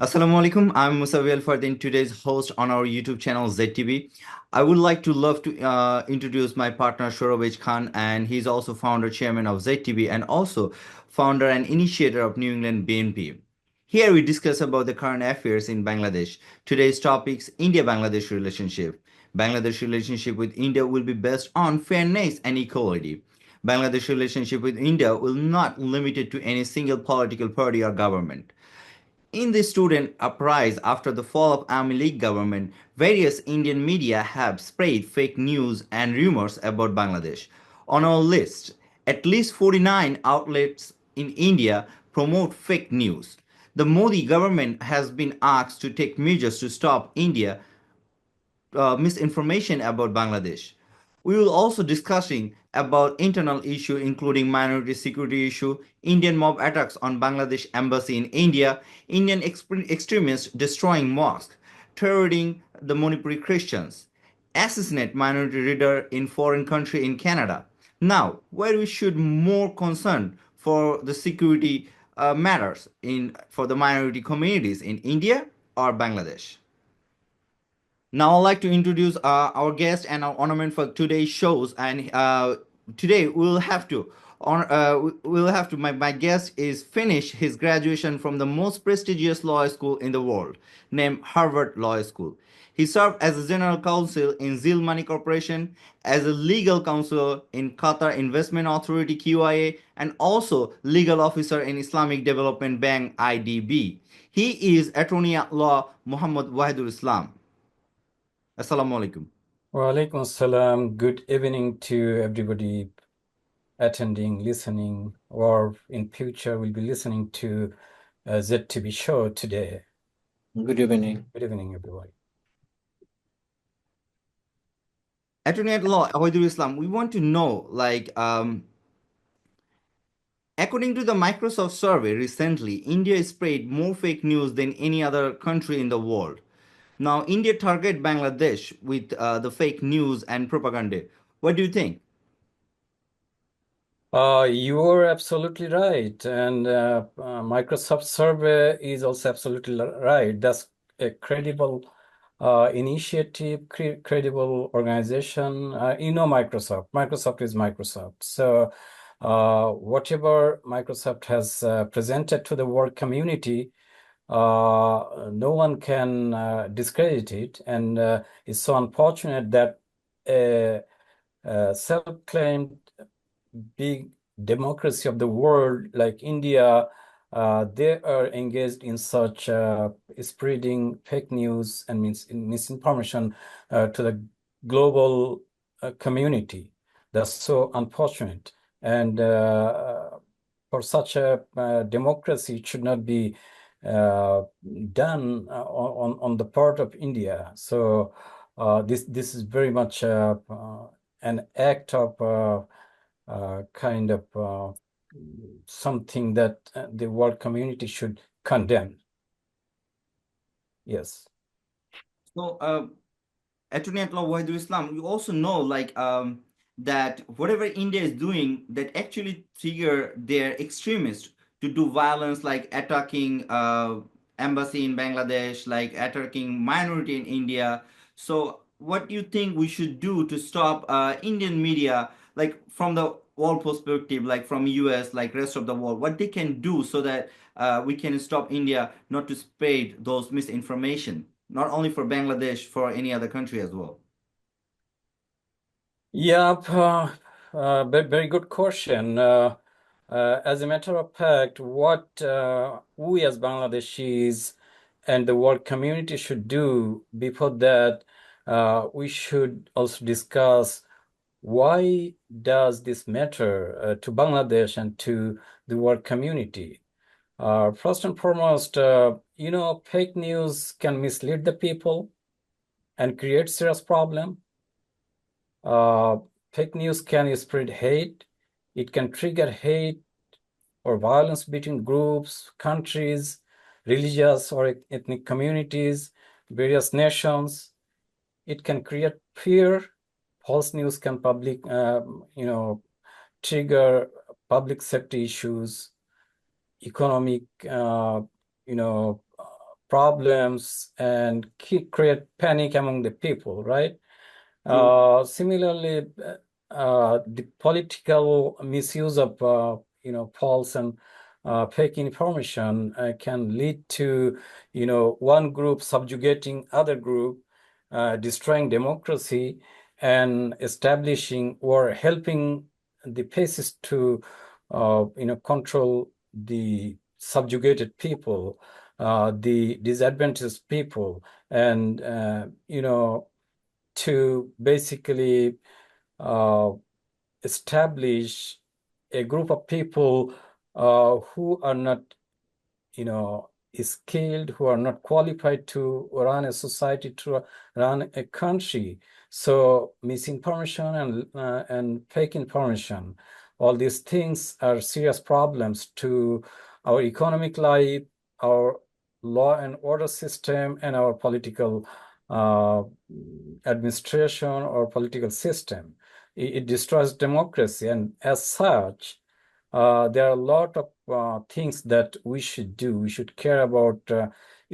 Assalamu alaikum. I'm Musawi Alfardin, today's host on our YouTube channel ZTV. I would like to love to introduce my partner Shorobej Khan, and he's also founder chairman of ZTV and also founder and initiator of New England BNP. Here we discuss about the current affairs in Bangladesh. Today's topics India-Bangladesh relationship. Bangladesh relationship with India will be based on fairness and equality. Bangladesh relationship with India will not limited to any single political party or government. In the student uprising after the fall of Army League government, various Indian media have spread fake news and rumors about Bangladesh. On our list, at least 49 outlets in India promote fake news. The Modi government has been asked to take measures to stop India misinformation about Bangladesh. We will also discussing about internal issue including minority security issue, Indian mob attacks on Bangladesh embassy in India, Indian extremists destroying mosque, terrorizing the Manipuri Christians, assassinate minority leader in foreign country in Canada. Now, where we should more concern for the security matters in for the minority communities in India or Bangladesh. Now, I'd like to introduce our guest and our ornament for today's shows. And today my guest is finished his graduation from the most prestigious law school in the world, named Harvard Law School. He served as a general counsel in Zil Money Corporation, as a legal counsel in Qatar Investment Authority QIA, and also legal officer in Islamic Development Bank IDB. He is attorney at law Muhammad Wahidul Islam. Assalamu alaikum. Walaikum assalam. Good evening to everybody attending, listening, or in future will be listening to ZTV show today. Good evening. Good evening, everybody. Attorney at law, Wahidul Islam, we want to know, according to the Microsoft survey recently, India spread more fake news than any other country in the world. Now, India target Bangladesh with the fake news and propaganda. What do you think? You're absolutely right. And Microsoft survey is also absolutely right. That's a credible initiative, credible organization. Microsoft. Microsoft is Microsoft. So whatever Microsoft has presented to the world community, no one can discredit it. And it's so unfortunate that a self-claimed big democracy of the world like India, they are engaged in such spreading fake news and misinformation to the global community. That's so unfortunate. And for such a democracy, it should not be done on the part of India. So this is very much an act of kind of something that the world community should condemn. Yes. So, Attorney at law Wahidul Islam, you also know that whatever India is doing, that actually trigger their extremists to do violence, like attacking embassy in Bangladesh, like attacking minority in India. So, what do you think we should do to stop Indian media, like from the world perspective, like from US, like rest of the world, what they can do so that we can stop India not to spread those misinformation, not only for Bangladesh, for any other country as well? Yeah, very good question. As a matter of fact, what we as Bangladeshis and the world community should do before that, we should also discuss why does this matter to Bangladesh and to the world community. First and foremost, fake news can mislead the people and create serious problem. Fake news can spread hate. It can trigger hate or violence between groups, countries, religious or ethnic communities, various nations. It can create fear. False news can trigger public safety issues, economic, problems and create panic among the people, right? Similarly, the political misuse of false and fake information can lead to one group subjugating other group, destroying democracy, and establishing or helping the fascists to control the subjugated people, the disadvantaged people, and to basically establish a group of people who are not skilled, who are not qualified to run a society, to run a country. So misinformation and fake information, all these things are serious problems to our economic life, our law and order system, and our political administration or political system. It destroys democracy, and as such, there are a lot of things that we should do. We should care about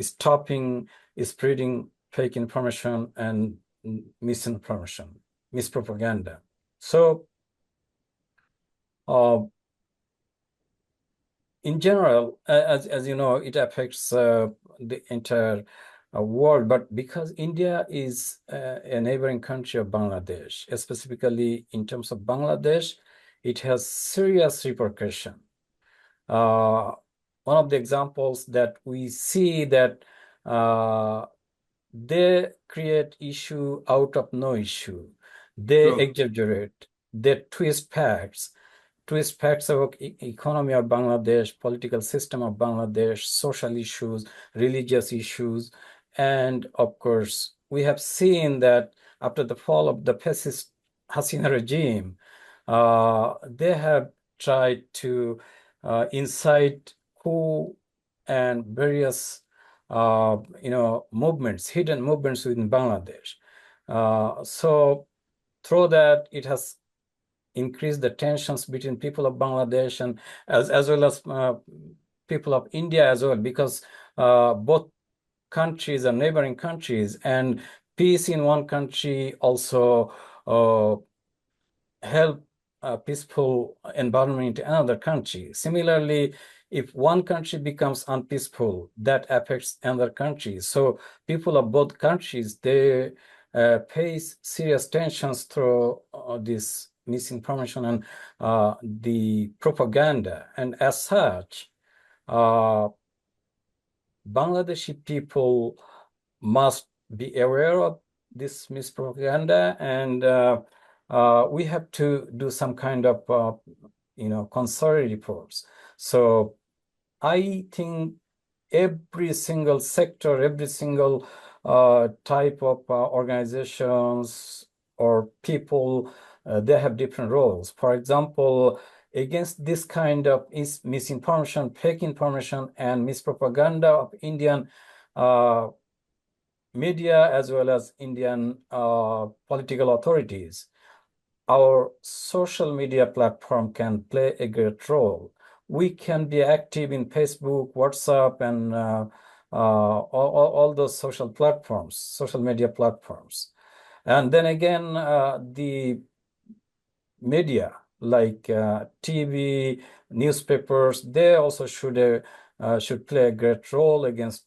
stopping spreading fake information and misinformation, mispropaganda. So, in general, as you know, it affects the entire world, but because India is a neighboring country of Bangladesh, specifically in terms of Bangladesh, it has serious repercussion. One of the examples that we see that they create issue out of no issue. They exaggerate, they twist facts about economy of Bangladesh, political system of Bangladesh, social issues, religious issues. And of course, we have seen that after the fall of the fascist Hasina regime, they have tried to incite coup and various movements, hidden movements within Bangladesh. So through that, it has increased the tensions between people of Bangladesh and as well as people of India as well, because both countries are neighboring countries, and peace in one country also help a peaceful environment in another country. Similarly, if one country becomes unpeaceful, that affects another country. So people of both countries, they face serious tensions through this misinformation and the propaganda. And as such, Bangladeshi people must be aware of this mispropaganda, and we have to do some kind of consortium reports. So I think every single sector, every single type of organizations or people, they have different roles. For example, against this kind of misinformation, fake information, and mispropaganda of Indian media as well as Indian political authorities, our social media platform can play a great role. We can be active in Facebook, WhatsApp, and all those social platforms, social media platforms. And then again, the media like TV, newspapers, they also should play a great role against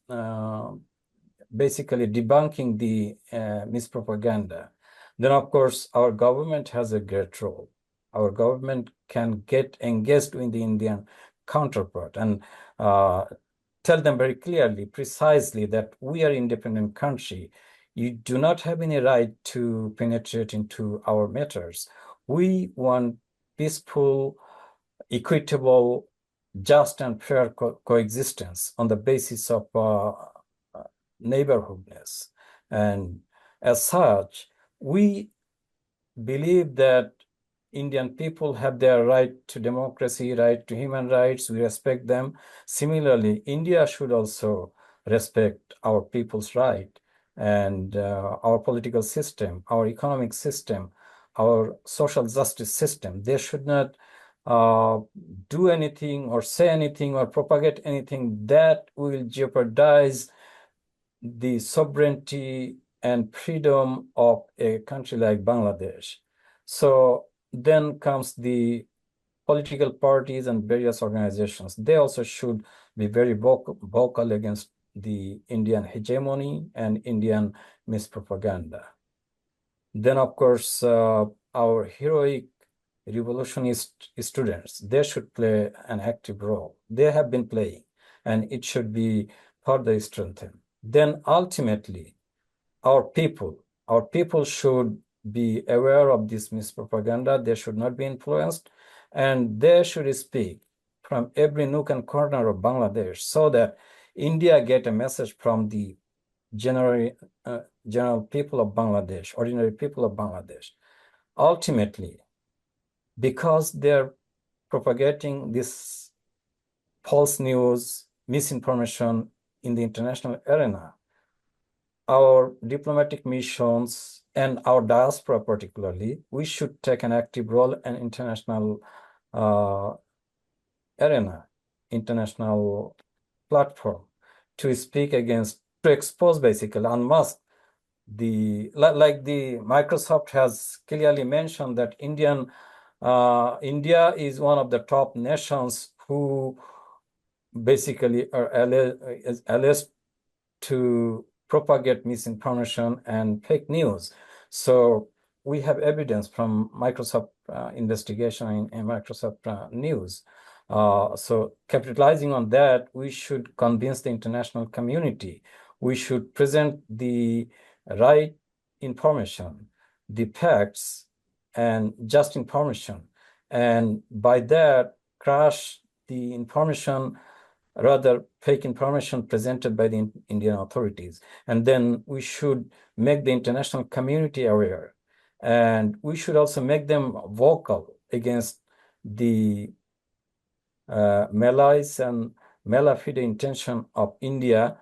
basically debunking the mispropaganda. Then, of course, our government has a great role. Our government can get engaged with the Indian counterpart and tell them very clearly, precisely, that we are an independent country. You do not have any right to penetrate into our matters. We want peaceful, equitable, just and fair coexistence on the basis of neighborhoodness. And as such, we believe that Indian people have their right to democracy, right to human rights. We respect them. Similarly, India should also respect our people's right and our political system, our economic system, our social justice system. They should not do anything or say anything or propagate anything that will jeopardize the sovereignty and freedom of a country like Bangladesh. So then comes the political parties and various organizations. They also should be very vocal against the Indian hegemony and Indian mispropaganda. Then, of course, our heroic revolutionist students, they should play an active role. They have been playing, and it should be further strengthened. Then ultimately, our people should be aware of this mispropaganda. They should not be influenced, and they should speak from every nook and corner of Bangladesh so that India get a message from the general people of Bangladesh, ordinary people of Bangladesh. Ultimately, because they're propagating this false news, misinformation in the international arena, our diplomatic missions and our diaspora particularly, we should take an active role in international arena, international platform to speak against, to expose basically, unmask like the Microsoft has clearly mentioned that India is one of the top nations who basically are alleged to propagate misinformation and fake news. So we have evidence from Microsoft investigation in Microsoft News. So capitalizing on that, we should convince the international community. We should present the right information, the facts, and just information. And by that, crush the information, rather fake information presented by the Indian authorities. And then we should make the international community aware. And we should also make them vocal against the malice and malafide intention of India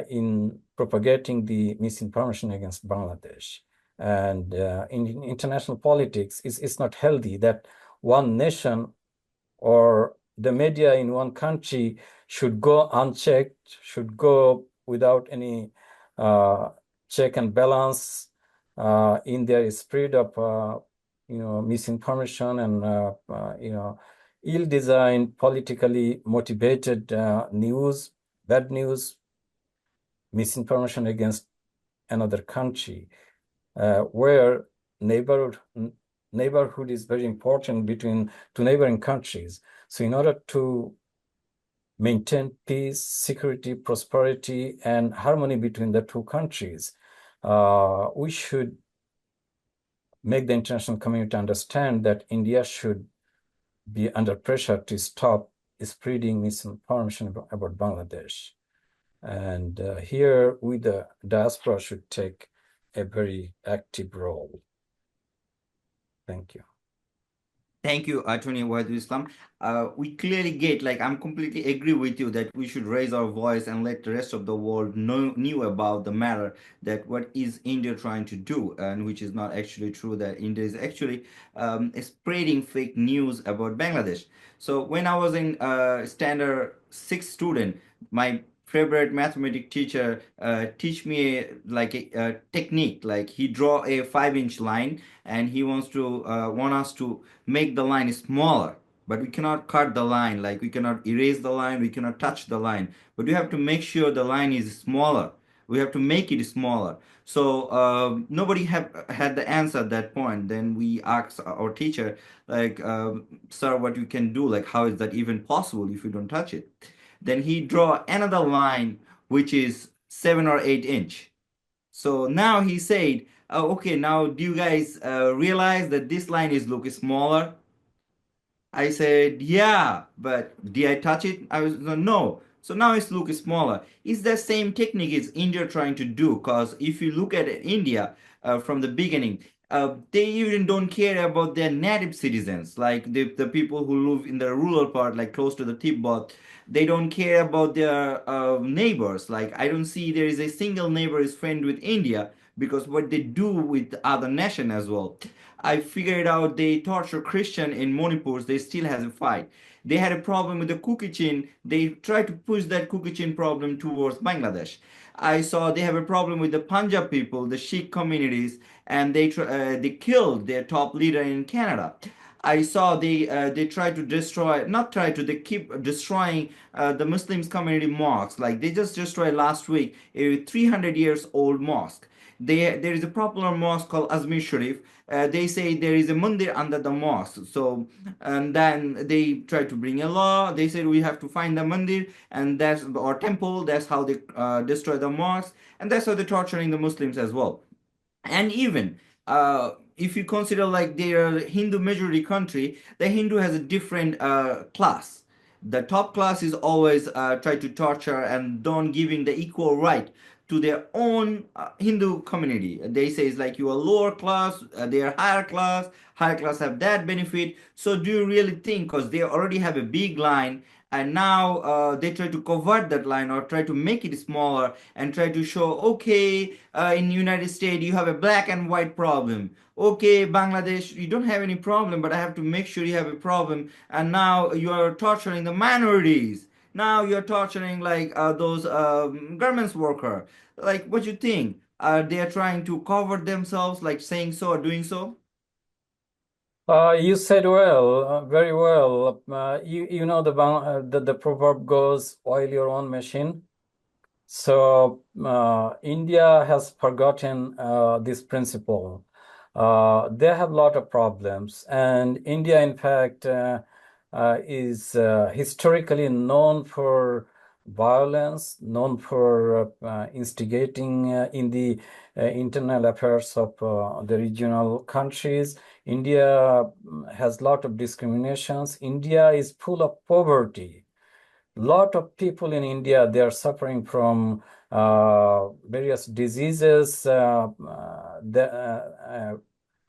in propagating the misinformation against Bangladesh. And in international politics, it's not healthy that one nation or the media in one country should go unchecked, should go without any check and balance in their spread of misinformation and ill-designed, politically motivated news, bad news, misinformation against another country, where neighborhood is very important between two neighboring countries. So in order to maintain peace, security, prosperity, and harmony between the two countries, we should make the international community understand that India should be under pressure to stop spreading misinformation about Bangladesh. And here we, the diaspora, should take a very active role. Thank you. Thank you, Attorney Wahidul Islam. We clearly get, like, I'm completely agree with you that we should raise our voice and let the rest of the world knew about the matter, that what is India trying to do, and which is not actually true, that India is actually spreading fake news about Bangladesh. So when I was in standard 6 student, my favorite mathematics teacher teach me like a technique, like he draw a 5-inch line and he want us to make the line smaller, but we cannot cut the line, like we cannot erase the line, we cannot touch the line, but we have to make sure the line is smaller, we have to make it smaller. So nobody had the answer at that point. Then we asked our teacher, like, sir, what you can do, like how is that even possible if you don't touch it? Then he draw another line which is 7 or 8 inch. So now he said, oh, okay, now do you guys realize that this line is look smaller? I said, yeah, but did I touch it? I was no. So now it's look smaller. It's the same technique is India trying to do, because if you look at India from the beginning, they even don't care about their native citizens, like the people who live in the rural part, like close to the Tibet. They don't care about their neighbors. Like, I don't see there is a single neighbor is friend with India because what they do with other nation as well. I figured out they torture Christian in Manipur. They still has a fight. They had a problem with the cookie chain. They try to push that cookie chain problem towards Bangladesh. I saw they have a problem with the Punjab people, the Sikh communities, and they killed their top leader in Canada. I saw they try to destroy, not try to, they keep destroying the Muslims community mosques. Like they just destroyed last week a 300 years old mosque. There is a popular mosque called Azmir Sharif. They say there is a mandir under the mosque. So, and then they try to bring a law. They said we have to find the mandir, and that's or temple. That's how they destroy the mosque, and that's how they're torturing the Muslims as well. And even if you consider like they are Hindu majority country, the Hindu has a different class. The top class is always try to torture and don't giving the equal right to their own Hindu community. They say it's like you are lower class, they are higher class. Higher class have that benefit. So do you really think because they already have a big line and now they try to convert that line or try to make it smaller and try to show okay in United States you have a black and white problem, okay Bangladesh you don't have any problem but I have to make sure you have a problem, and now you are torturing the minorities, now you're torturing like those garments worker. Like what you think, they are trying to cover themselves like saying so or doing so? You said well, very well. You know the proverb goes, "Oil your own machine." So India has forgotten this principle. They have a lot of problems, and India, in fact, is historically known for violence, known for instigating in the internal affairs of the regional countries. India has a lot of discriminations. India is full of poverty. Lot of people in India, they are suffering from various diseases. I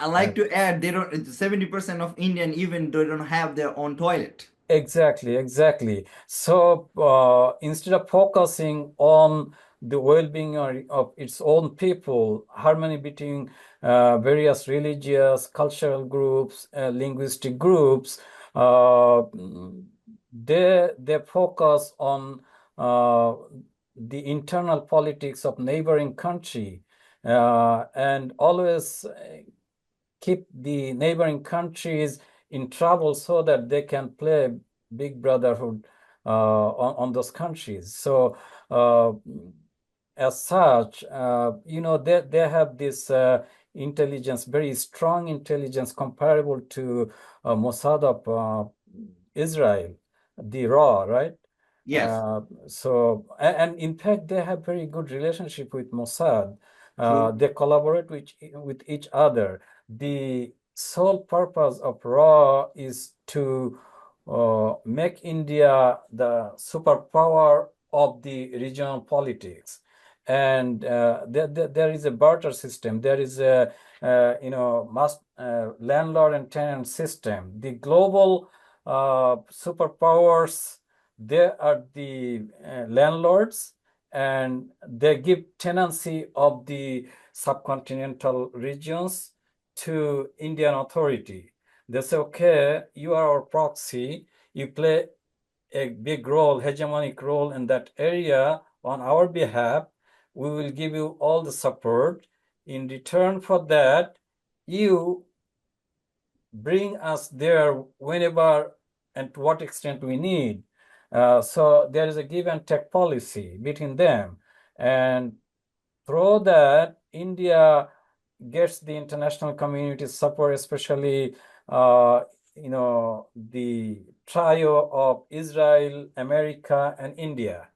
like to add they don't 70% of Indian even they don't have their own toilet. Exactly, exactly. So instead of focusing on the well-being of its own people, harmony between various religious, cultural groups, linguistic groups, uh, they focus on uh, the internal politics of neighboring country and always keep the neighboring countries in trouble so that they can play big brotherhood on those countries. So as such, they have this intelligence, very strong intelligence comparable to Mossad of Israel, the RAW, right? Yes, And in fact, they have very good relationship with Mossad. true. They collaborate with each other. The sole purpose of RAW is to make India the superpower of the regional politics. And there is a barter system. There is a landlord and tenant system. The global superpowers, they are the landlords, and they give tenancy of the subcontinental regions to Indian authority. They say, okay, you are our proxy, you play a big role, hegemonic role in that area on our behalf. We will give you all the support. In return for that, you bring us there whenever and to what extent we need. So there is a give and take policy between them. And through that, India gets the international community support, especially the trio of Israel, America, and India.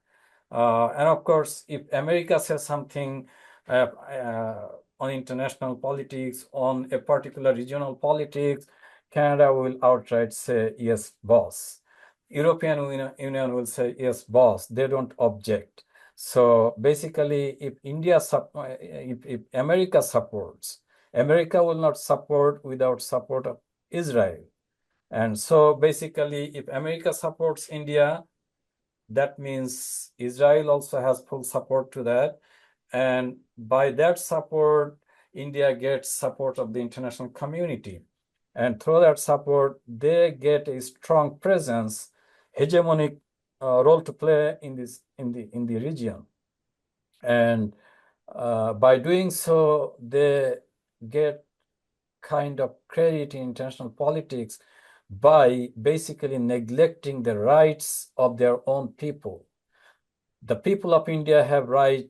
And of course, if America says something on international politics, on a particular regional politics, Canada will outright say, yes, boss. European Union will say, yes, boss. They don't object. So basically, if America supports, America will not support without support of Israel. And so basically, if America supports India, that means Israel also has full support to that. And by that support, India gets support of the international community. And through that support, they get a strong presence, hegemonic role to play in the region. And by doing so, they get kind of credit in international politics by basically neglecting the rights of their own people. The people of India have right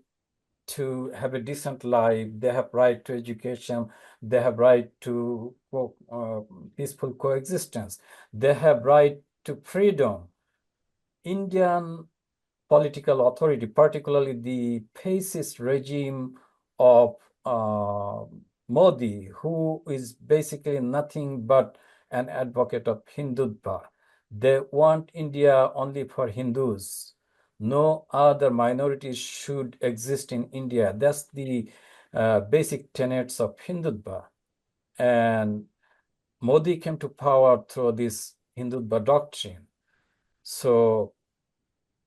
to have a decent life. They have right to education. They have right to peaceful coexistence. They have right to freedom. Indian political authority, particularly the fascist regime of Modi, who is basically nothing but an advocate of Hindutva. They want India only for Hindus. No other minorities should exist in India. That's the basic tenets of Hindutva. And Modi came to power through this Hindutva doctrine. So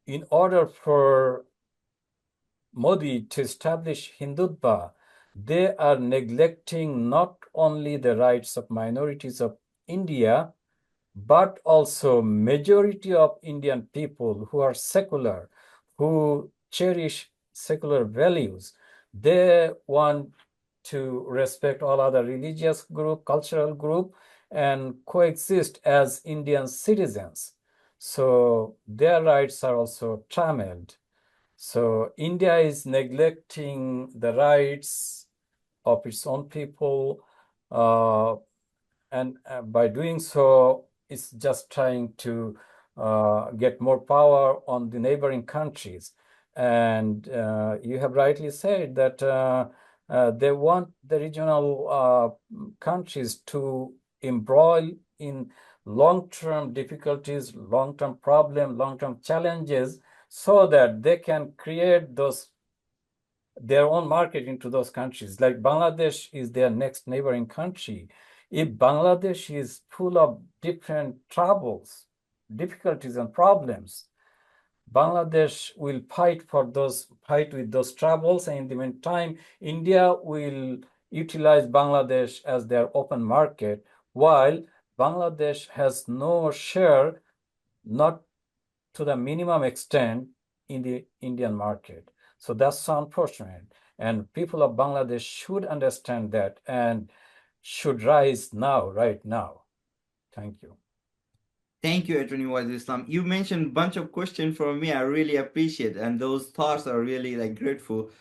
in order for Modi to establish Hindutva, they are neglecting not only the rights of minorities of India, but also majority of Indian people who are secular, who cherish secular values. They want to respect all other religious group, cultural group, and coexist as Indian citizens. So their rights are also trammeled. So India is neglecting the rights of its own people, and by doing so, it's just trying to get more power on the neighboring countries. And you have rightly said that they want the regional countries to embroil in long-term difficulties, long-term problems, long-term challenges, so that they can create their own market into those countries. Like Bangladesh is their next neighboring country. If Bangladesh is full of different troubles, difficulties, and problems, Bangladesh will fight with those troubles, and in the meantime, India will utilize Bangladesh as their open market, while Bangladesh has no share, not to the minimum extent, in the Indian market. So that's unfortunate. And people of Bangladesh should understand that and should rise now, right now. Thank you. Thank you, Attorney Wazir Islam. You mentioned a bunch of questions for me. I really appreciate, and those thoughts are really like grateful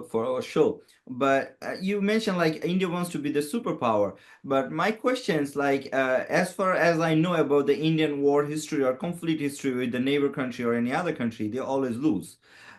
for our show. But you mentioned like India wants to be the superpower. But my questions, like as far as I know about the Indian war history or conflict history with the neighbor country or any other country, they always lose.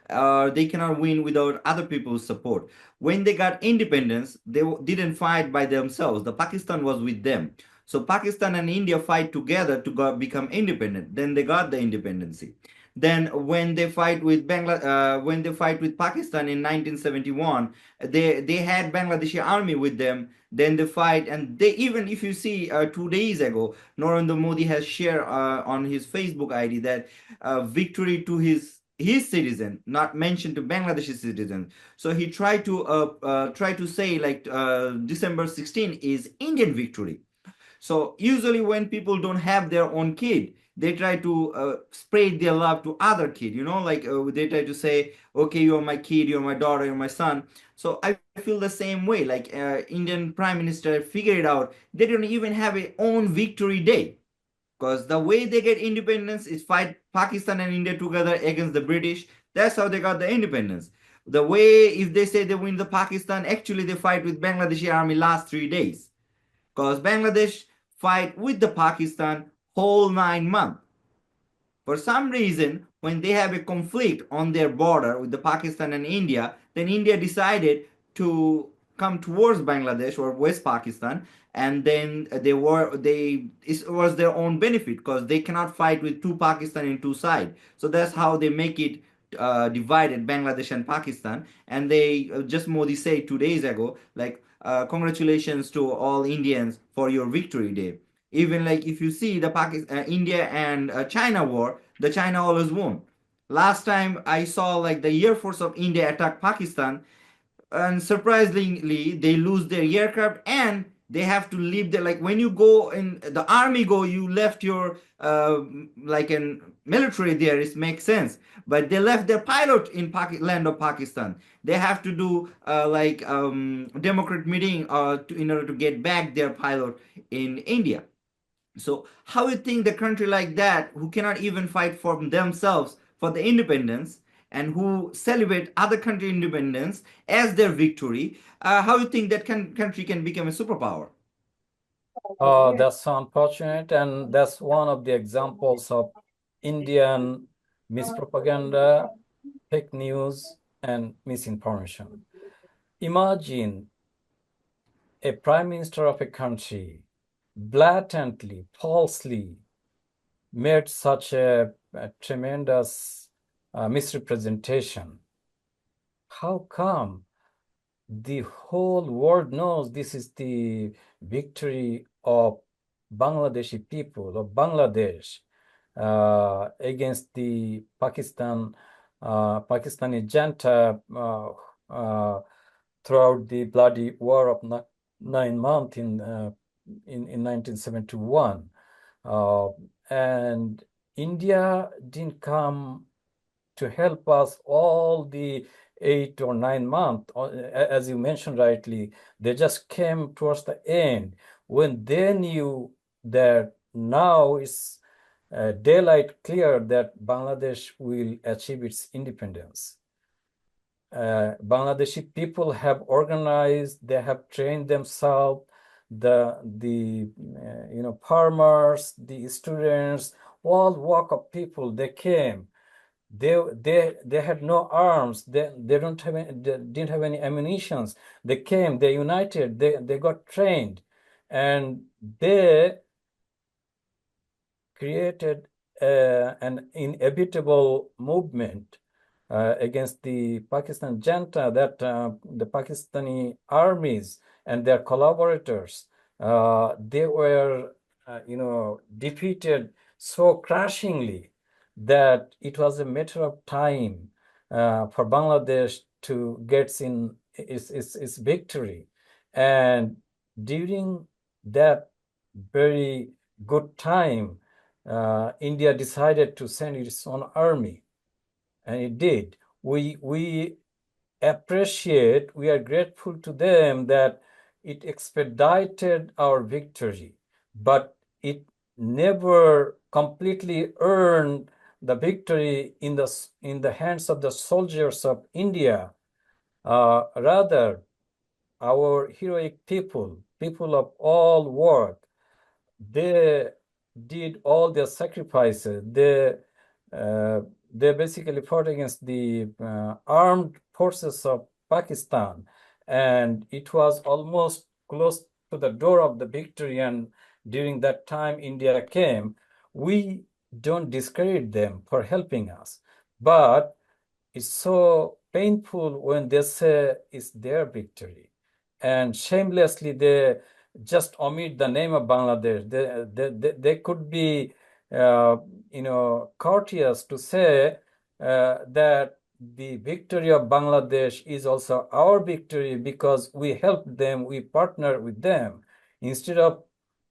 They cannot win without other people's support. When they got independence, they didn't fight by themselves. The Pakistan was with them. So Pakistan and India fight together to become independent. Then they got the independency. Then when they fight with when they fight with Pakistan in 1971, they had Bangladeshi army with them. Then they fight, and they even, if you see 2 days ago, Narendra Modi has shared on his Facebook ID that victory to his citizen, not mentioned to Bangladeshi citizens. So he tried to say like December 16 is Indian victory. So usually when people don't have their own kid, they try to spread their love to other kid, like they try to say, okay, you're my kid, you're my daughter, you're my son. So I feel the same way, like Indian Prime Minister figured out they don't even have a own victory day. Because the way they get independence is fight Pakistan and India together against the British. That's how they got the independence. The way, if they say they win the Pakistan, actually they fight with Bangladeshi army last 3 days. Because Bangladesh fight with the Pakistan whole 9 months. For some reason, when they have a conflict on their border with the Pakistan and India, then India decided to come towards Bangladesh or West Pakistan, and then it was their own benefit because they cannot fight with two Pakistan in two sides. So that's how they make it divided, Bangladesh and Pakistan. And they just Modi said 2 days ago, like congratulations to all Indians for your victory day. Even like if you see the India and China war, the China always won. Last time I saw like the Air Force of India attack Pakistan, and surprisingly they lose their aircraft and they have to leave there. Like when you go in the army, go, you left your like in military there, it makes sense, but they left their pilot in land of Pakistan. They have to do democrat meeting in order to get back their pilot in India. So how you think the country like that, who cannot even fight for themselves for the independence and who celebrate other country independence as their victory, how you think that country can become a superpower? That's unfortunate, and that's one of the examples of Indian mispropaganda, fake news, and misinformation. Imagine a prime minister of a country blatantly, falsely made such a tremendous misrepresentation. How come the whole world knows this is the victory of Bangladeshi people, of Bangladesh, against the Pakistani junta throughout the bloody war of 9 months in 1971. And India didn't come to help us all the 8 or 9 months, as you mentioned rightly. They just came towards the end when they knew that now it's daylight clear that Bangladesh will achieve its independence. Bangladeshi people have organized, they have trained themselves, the farmers, the students, all walk of people, they came. They had no arms. They don't have any, they didn't have any ammunitions. They came. They united. They got trained, and they created an inevitable movement against the Pakistan junta, that the Pakistani armies and their collaborators, they were defeated so crashingly that it was a matter of time for Bangladesh to get its victory. And during that very good time, India decided to send its own army, and it did. We appreciate, we are grateful to them that it expedited our victory, but it never completely earned the victory in the hands of the soldiers of India. Rather, our heroic people of all work, they did all their sacrifices. They basically fought against the armed forces of Pakistan, and it was almost close to the door of the victory. And during that time, India came. We don't discredit them for helping us, but it's so painful when they say it's their victory, and shamelessly they just omit the name of Bangladesh. They could be, courteous to say that the victory of Bangladesh is also our victory because we helped them, we partner with them, instead of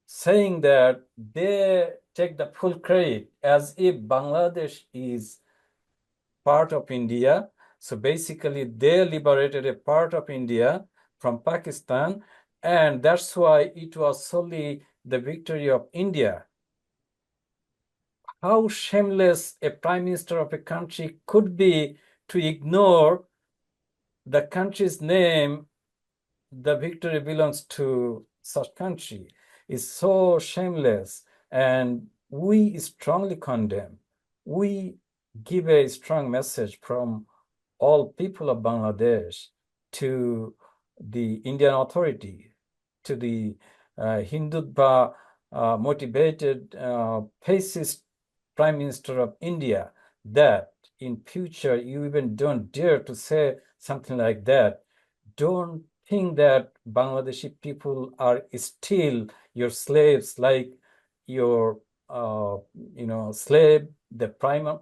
saying that they take the full credit as if Bangladesh is part of India. So basically, they liberated a part of India from Pakistan, and that's why it was solely the victory of India. How shameless a prime minister of a country could be to ignore the country's name, the victory belongs to such country, is so shameless, and we strongly condemn. We give a strong message from all people of Bangladesh to the Indian authority, to the Hindutva motivated fascist Prime Minister of India, that in future you even don't dare to say something like that. Don't think that Bangladeshi people are still your slaves, like your slave, the prime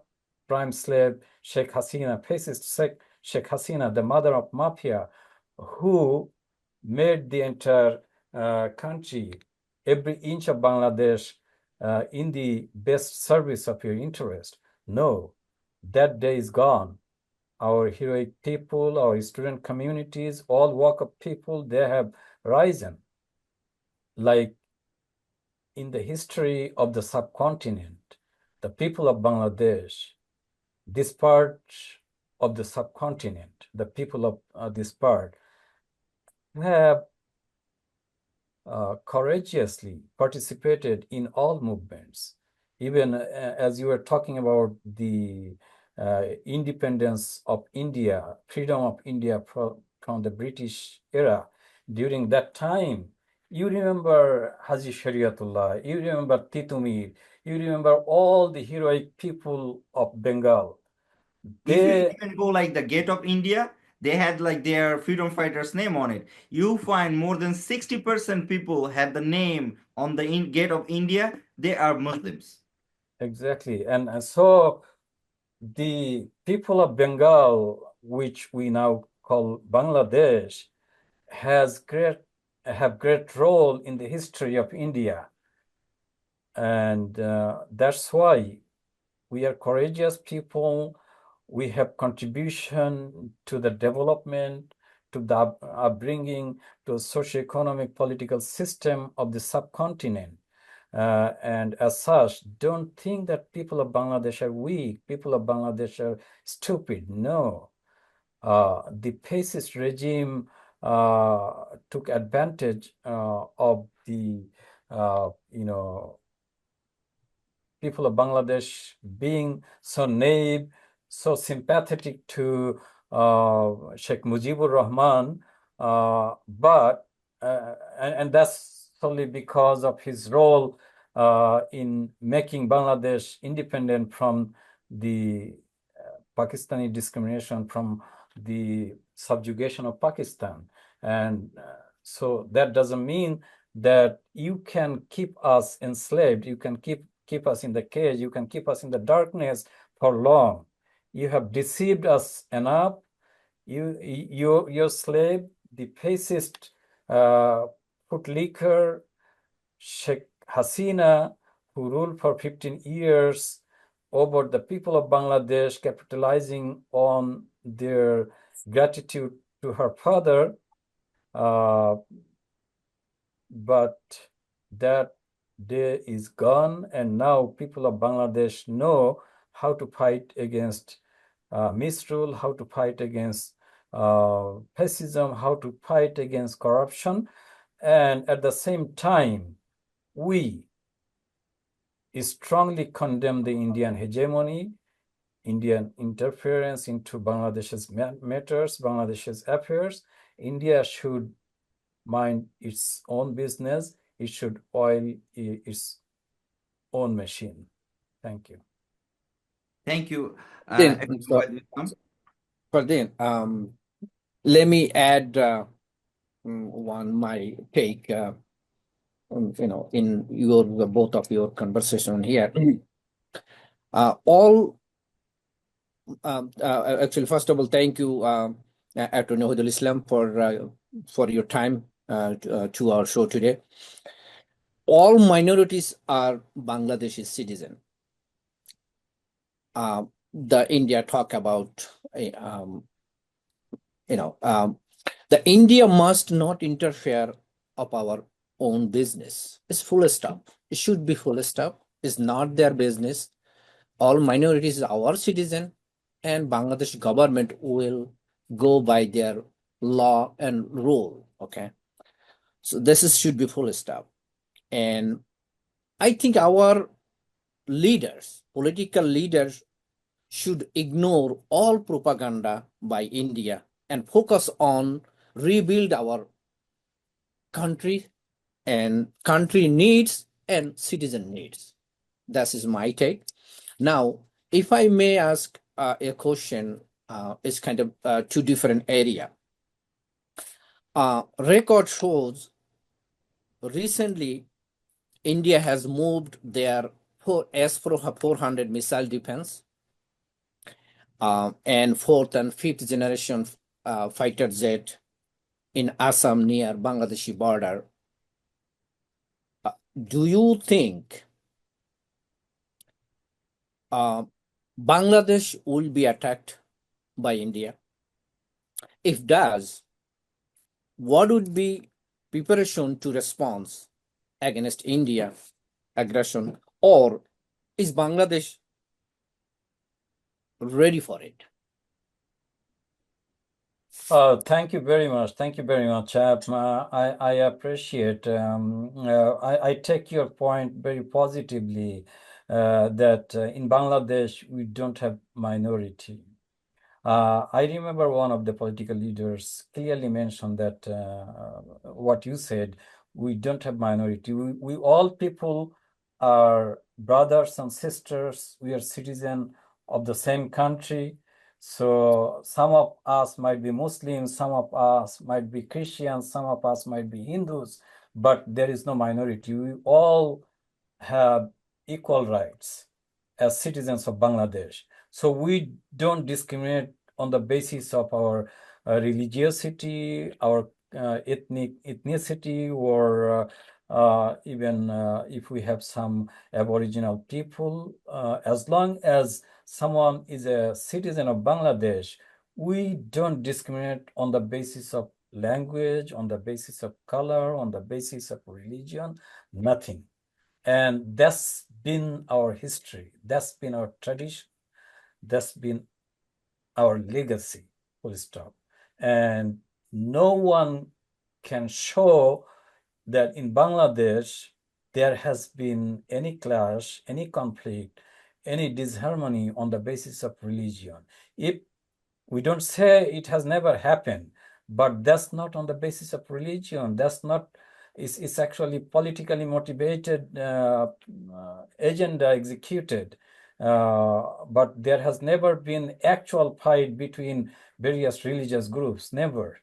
prime slave Sheikh Hasina, fascist Sheikh Hasina, the mother of mafia, who made the entire country, every inch of Bangladesh, in the best service of your interest. No, that day is gone. Our heroic people, our student communities, all walk of people, they have risen. Like in the history of the subcontinent, the people of Bangladesh, this part of the subcontinent, the people of this part have courageously participated in all movements. Even as you were talking about the independence of India, freedom of India from the British era, during that time, you remember Haji Shariatullah, you remember Titumir, you remember all the heroic people of Bengal. If you even go like the Gate of India, they had like their freedom fighters' name on it. You find more than 60% people have the name on the Gate of India. They are Muslims. Exactly. And so the people of Bengal, which we now call Bangladesh, have great role in the history of India. And that's why we are courageous people. We have contribution to the development, to the upbringing, to socio-economic political system of the subcontinent. And as such, don't think that people of Bangladesh are weak, people of Bangladesh are stupid. No. The fascist regime took advantage of the, people of Bangladesh being so naive, so sympathetic to Sheikh Mujibur Rahman, and that's solely because of his role in making Bangladesh independent from the Pakistani discrimination, from the subjugation of Pakistan. And so that doesn't mean that you can keep us enslaved, you can keep us in the cage, you can keep us in the darkness for long. You have deceived us enough. Your slave, the fascist footlicker Sheikh Hasina, who ruled for 15 years over the people of Bangladesh, capitalizing on their gratitude to her father, but that day is gone, and now people of Bangladesh know how to fight against misrule, how to fight against fascism, how to fight against corruption. And at the same time, we strongly condemn the Indian hegemony, Indian interference into Bangladesh's matters, Bangladesh's affairs. India should mind its own business. It should oil its own machine. Thank you. Thank you. Fardeen, let me add my take. In the both of your conversation here, actually, first of all, thank you, Attorney Hudul Islam, for your time to our show today. All minorities are Bangladeshi citizen. The India talk about, the India must not interfere of our own business. It's full stop. It should be full stop. It's not their business. All minorities are our citizen, and Bangladesh government will go by their law and rule. Okay, so should be full stop. And I think our leaders, political leaders, should ignore all propaganda by India and focus on rebuild our country and country needs and citizen needs. That is my take. Now, if I may ask a question, it's kind of two different area. Record shows recently India has moved their S-400 missile defense and fourth and fifth generation fighter jet in Assam near Bangladeshi border. Do you think Bangladesh will be attacked by India? If does, what would be preparation to response against India aggression, or is Bangladesh ready for it? Thank you very much. Thank you very much. I appreciate. I take your point very positively that in Bangladesh we don't have minority. I remember one of the political leaders clearly mentioned that what you said, we don't have minority. We all people are brothers and sisters. We are citizens of the same country. So some of us might be Muslims, some of us might be Christians, some of us might be Hindus, but there is no minority. We all have equal rights as citizens of Bangladesh. So we don't discriminate on the basis of our religiosity, our ethnicity, or even if we have some Aboriginal people. As long as someone is a citizen of Bangladesh, we don't discriminate on the basis of language, on the basis of color, on the basis of religion, nothing. And that's been our history, that's been our tradition, that's been our legacy, full stop. And no one can show that in Bangladesh there has been any clash, any conflict, any disharmony on the basis of religion. If we don't say it has never happened, but that's not on the basis of religion. That's not, it's actually politically motivated agenda executed. But there has never been actual fight between various religious groups, never.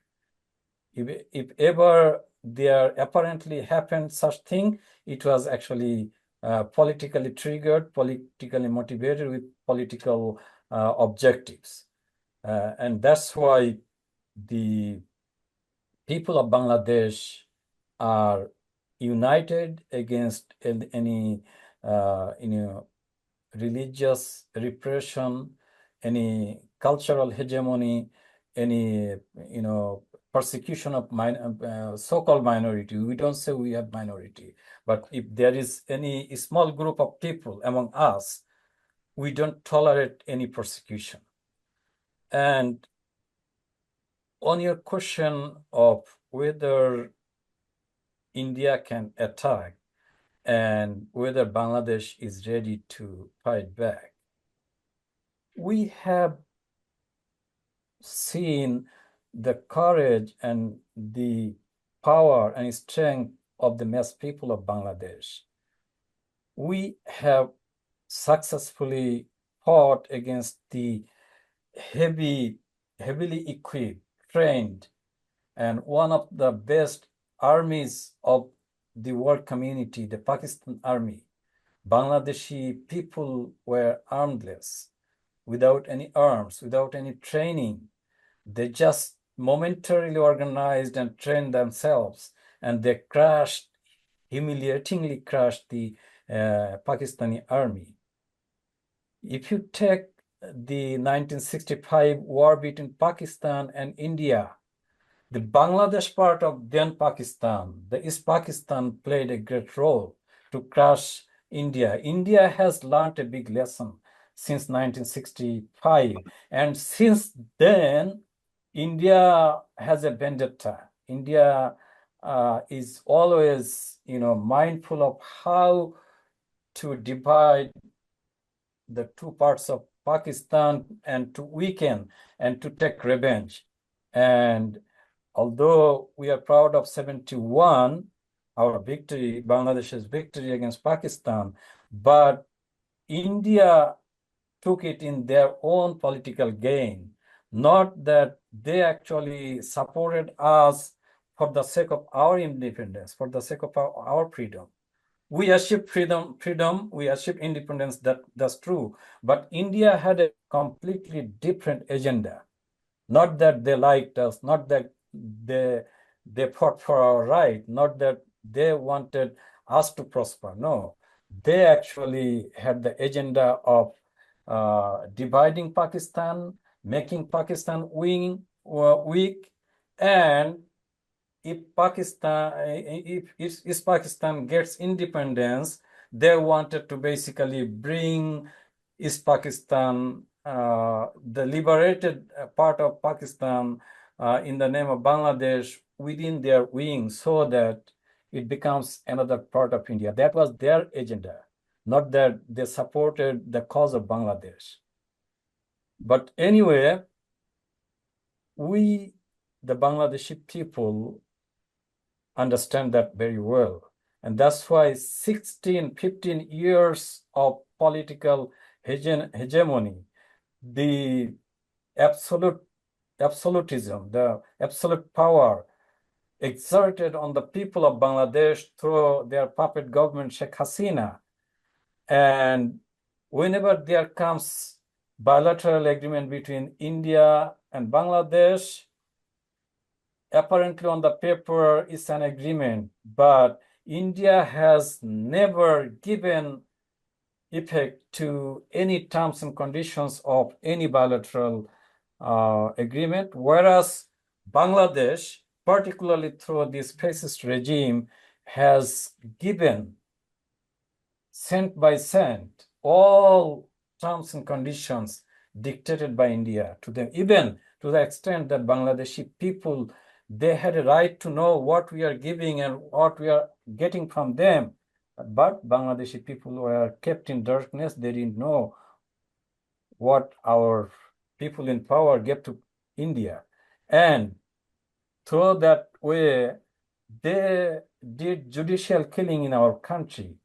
If ever there apparently happened such thing, it was actually politically triggered, politically motivated with political objectives. And that's why the people of Bangladesh are united against any religious repression, any cultural hegemony, any persecution of so-called minority. We don't say we have minority, but if there is any small group of people among us, we don't tolerate any persecution. And on your question of whether India can attack and whether Bangladesh is ready to fight back, we have seen the courage and the power and strength of the mass people of Bangladesh. We have successfully fought against the heavily equipped, trained, and one of the best armies of the world community, the Pakistan army. Bangladeshi people were armless, without any arms, without any training. They just momentarily organized and trained themselves, and they humiliatingly crushed the Pakistani army. If you take the 1965 war between Pakistan and India, the Bangladesh part of then Pakistan, the East Pakistan, played a great role to crush India. India has learned a big lesson since 1965. And since then, India has a vendetta. India is always, mindful of how to divide the two parts of Pakistan and to weaken and to take revenge. And although we are proud of 71, our victory, Bangladesh's victory against Pakistan, but India took it in their own political gain, not that they actually supported us for the sake of our independence, for the sake of our freedom. we achieved freedom, we achieved independence, that's true. But India had a completely different agenda. Not that they liked us, not that they fought for our right, not that they wanted us to prosper. No, they actually had the agenda of dividing Pakistan, making Pakistan weak, and if Pakistan gets independence, they wanted to basically bring East Pakistan, the liberated part of Pakistan, in the name of Bangladesh within their wing, so that it becomes another part of India. That was their agenda, not that they supported the cause of Bangladesh. But anyway, we, the Bangladeshi people, understand that very well. And that's why 16, 15 years of political hegemony, the absolutism, the absolute power exerted on the people of Bangladesh through their puppet government, Sheikh Hasina. And whenever there comes bilateral agreement between India and Bangladesh, apparently on the paper it's an agreement, but India has never given effect to any terms and conditions of any bilateral agreement, whereas Bangladesh, particularly through this fascist regime, has given cent by cent all terms and conditions dictated by India to them, even to the extent that Bangladeshi people, they had a right to know what we are giving and what we are getting from them. But Bangladeshi people were kept in darkness. They didn't know what our people in power gave to India. And through that way, they did judicial killing in our country.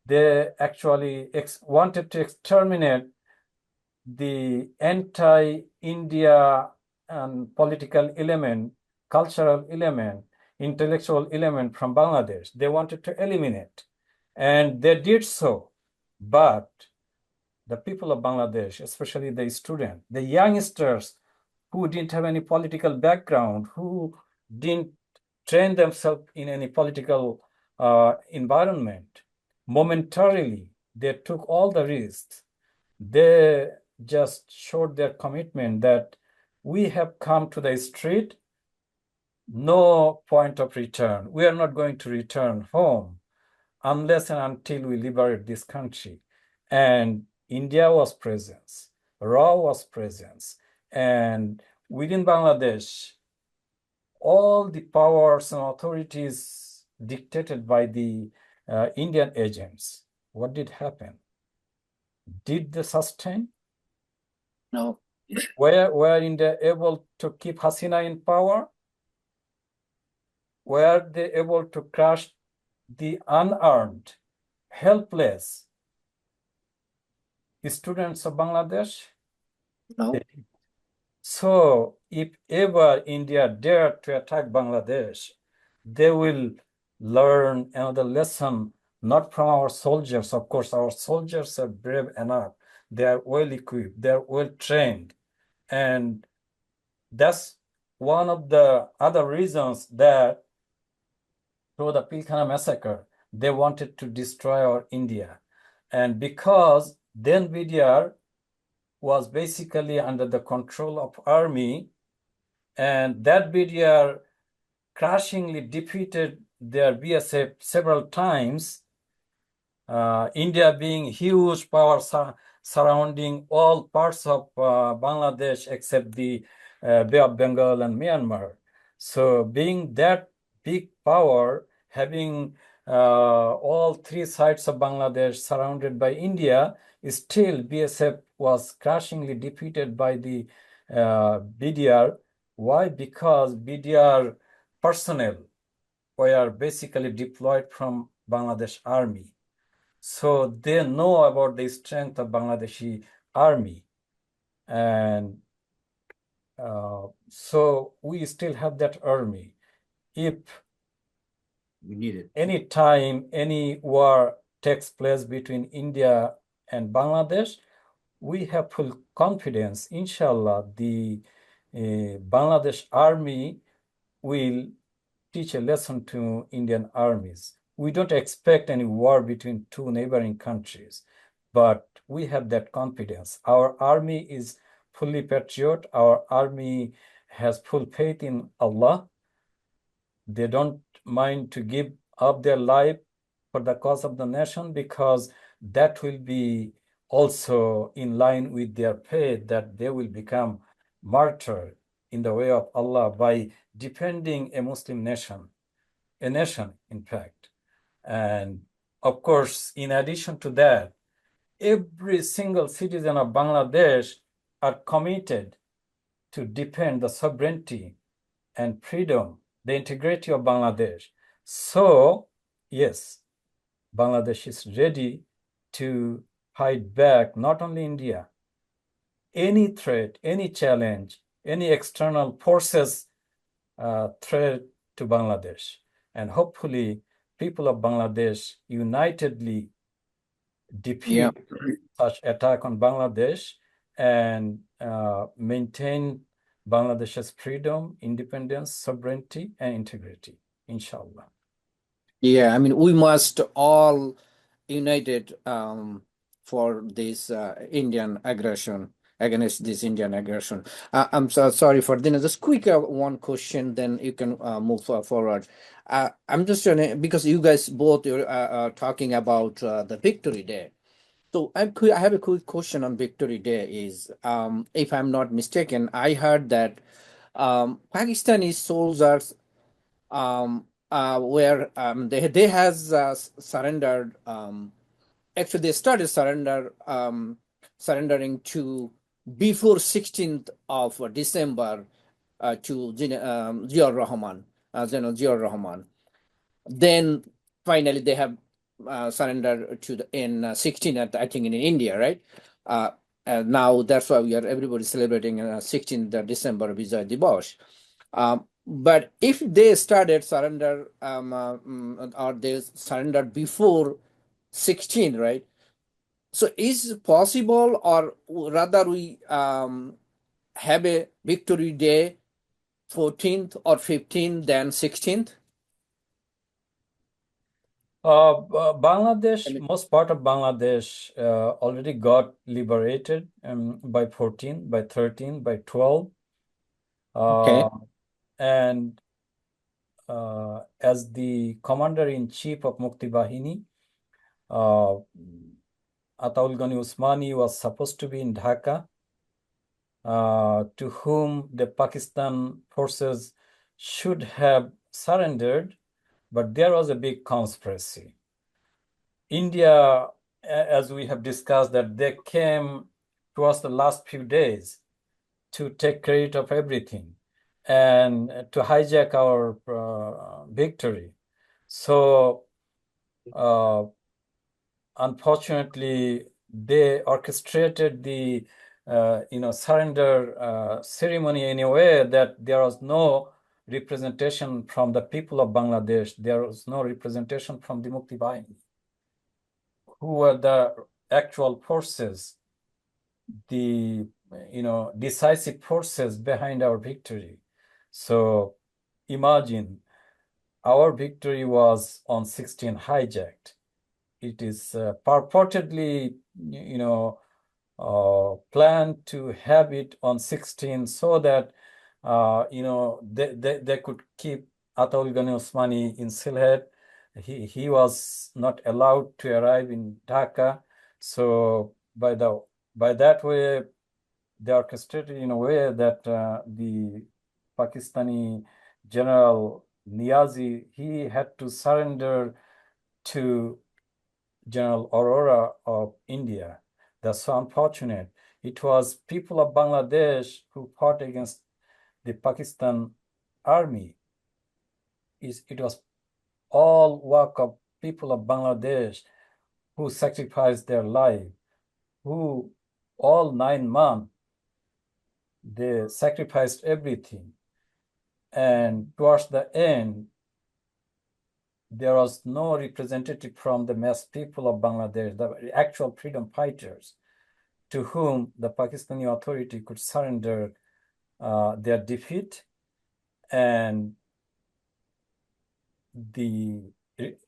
They actually wanted to exterminate the anti-India and political element, cultural element, intellectual element from Bangladesh. They wanted to eliminate, and they did so. But the people of Bangladesh, especially the students, the youngsters who didn't have any political background, who didn't train themselves in any political environment, momentarily they took all the risks. They just showed their commitment that we have come to the street, no point of return. We are not going to return home unless and until we liberate this country. And India was present, RAW was present, and within Bangladesh, all the powers and authorities dictated by the Indian agents. What did happen? Did they sustain? No. Were India able to keep Hasina in power? Were they able to crush the unarmed, helpless students of Bangladesh? No. So if ever India dare to attack Bangladesh, they will learn another lesson, not from our soldiers. Of course, our soldiers are brave enough. They are well equipped, they are well trained. And that's one of the other reasons that through the Pilkhana massacre, they wanted to destroy our India. And because then BDR was basically under the control of army, and that BDR crashingly defeated their BSF several times, India being huge power surrounding all parts of Bangladesh except the Bay of Bengal and Myanmar. So being that big power, having all three sides of Bangladesh surrounded by India, still BSF was crashingly defeated by the BDR. Why? Because BDR personnel were basically deployed from Bangladesh army. So they know about the strength of Bangladeshi army. And so we still have that army. If We need it. Anytime any war takes place between India and Bangladesh, we have full confidence, inshallah, the Bangladesh army will teach a lesson to Indian armies. We don't expect any war between two neighboring countries, but we have that confidence. Our army is fully patriot. Our army has full faith in Allah. They don't mind to give up their life for the cause of the nation, because that will be also in line with their faith that they will become martyr in the way of Allah by defending a Muslim nation, a nation, in fact. And of course, in addition to that, every single citizen of Bangladesh are committed to defend the sovereignty and freedom, the integrity of Bangladesh. So, yes, Bangladesh is ready to fight back, not only India, any threat, any challenge, any external forces threat to Bangladesh. And hopefully, people of Bangladesh unitedly defeat such attack on Bangladesh and maintain Bangladesh's freedom, independence, sovereignty, and integrity, inshallah. Yeah, I mean, we must all united for this Indian aggression, against this Indian aggression. I'm so sorry for dinner. Just quick one question, then you can move forward. I'm just trying to, because you guys both are talking about the Victory Day. So I have a quick question on Victory Day. Is if I'm not mistaken, I heard that Pakistani soldiers where they has surrendered. Actually, they started surrendering to before 16th of December to Ziaur Rahman, General Ziaur Rahman. Then finally they have surrendered to in 16th, I think, in India, right? And now that's why everybody celebrating 16th December Vijay Diwas. But if they started surrender or they surrendered before 16, right? So is it possible, or rather we have a Victory Day 14th or 15th than 16th? Bangladesh, most part of Bangladesh already got liberated by 14, by 13, by 12. Okay. And as the commander-in-chief of Mukti Bahini, Ataul Ghani Usmani was supposed to be in Dhaka, to whom the Pakistan forces should have surrendered, but there was a big conspiracy. India, as we have discussed, that they came towards the last few days to take credit of everything and to hijack our victory. So, unfortunately, they orchestrated the surrender ceremony in a way that there was no representation from the people of Bangladesh. There was no representation from the Mukti Bahini, who were the actual forces, the decisive forces behind our victory. So imagine our victory was on 16 hijacked. It is purportedly, planned to have it on 16 so that, they could keep Ataul Ghani Usmani in Sylhet. He was not allowed to arrive in Dhaka. So by that way, they orchestrated in a way that the Pakistani General Niazi, he had to surrender to General Aurora of India. That's so unfortunate. It was people of Bangladesh who fought against the Pakistan army. It was all work of people of Bangladesh who sacrificed their life, who all 9 months, they sacrificed everything. And towards the end, there was no representative from the mass people of Bangladesh, the actual freedom fighters, to whom the Pakistani authority could surrender their defeat, and the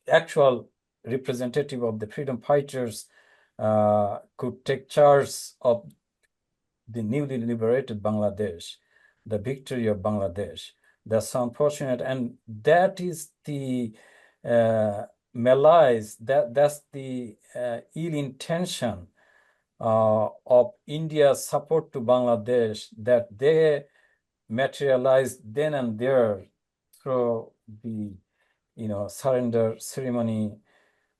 actual representative of the freedom fighters could take charge of the newly liberated Bangladesh, the victory of Bangladesh. That's unfortunate, and that is the malice, that's the ill intention of India's support to Bangladesh, that they materialized then and there through the surrender ceremony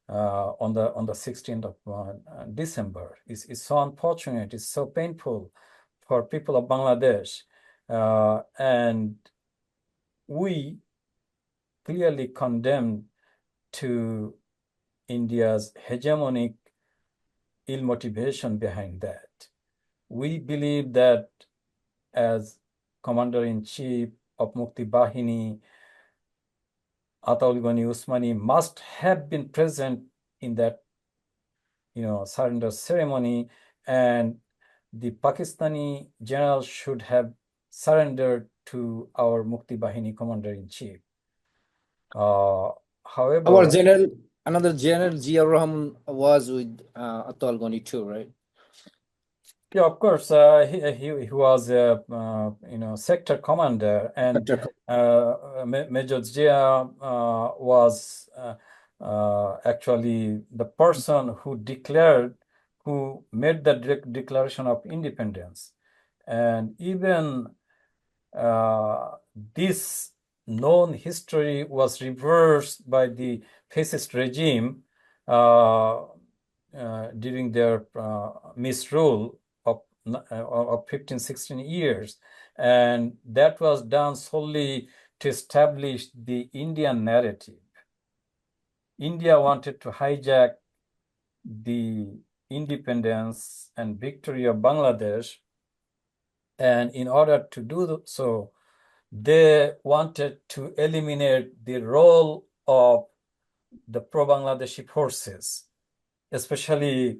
on the 16th of December. It's so unfortunate, it's so painful for people of Bangladesh, and we clearly condemn to India's hegemonic ill motivation behind that. We believe that as Commander-in-Chief of Mukti Bahini, Ataul Ghani Usmani must have been present in that surrender ceremony, and the Pakistani general should have surrendered to our Mukti Bahini Commander-in-Chief. However, Our general, another general, Zia Rahman, was with Ataul Ghani too, right? yeah, of course, he was a sector commander, and Major Zia was actually the person who made the declaration of independence, and even this known history was reversed by the fascist regime during their misrule of 15-16 years, and that was done solely to establish the Indian narrative. India wanted to hijack the independence and victory of Bangladesh, and in order to do so, they wanted to eliminate the role of the pro-Bangladeshi forces, especially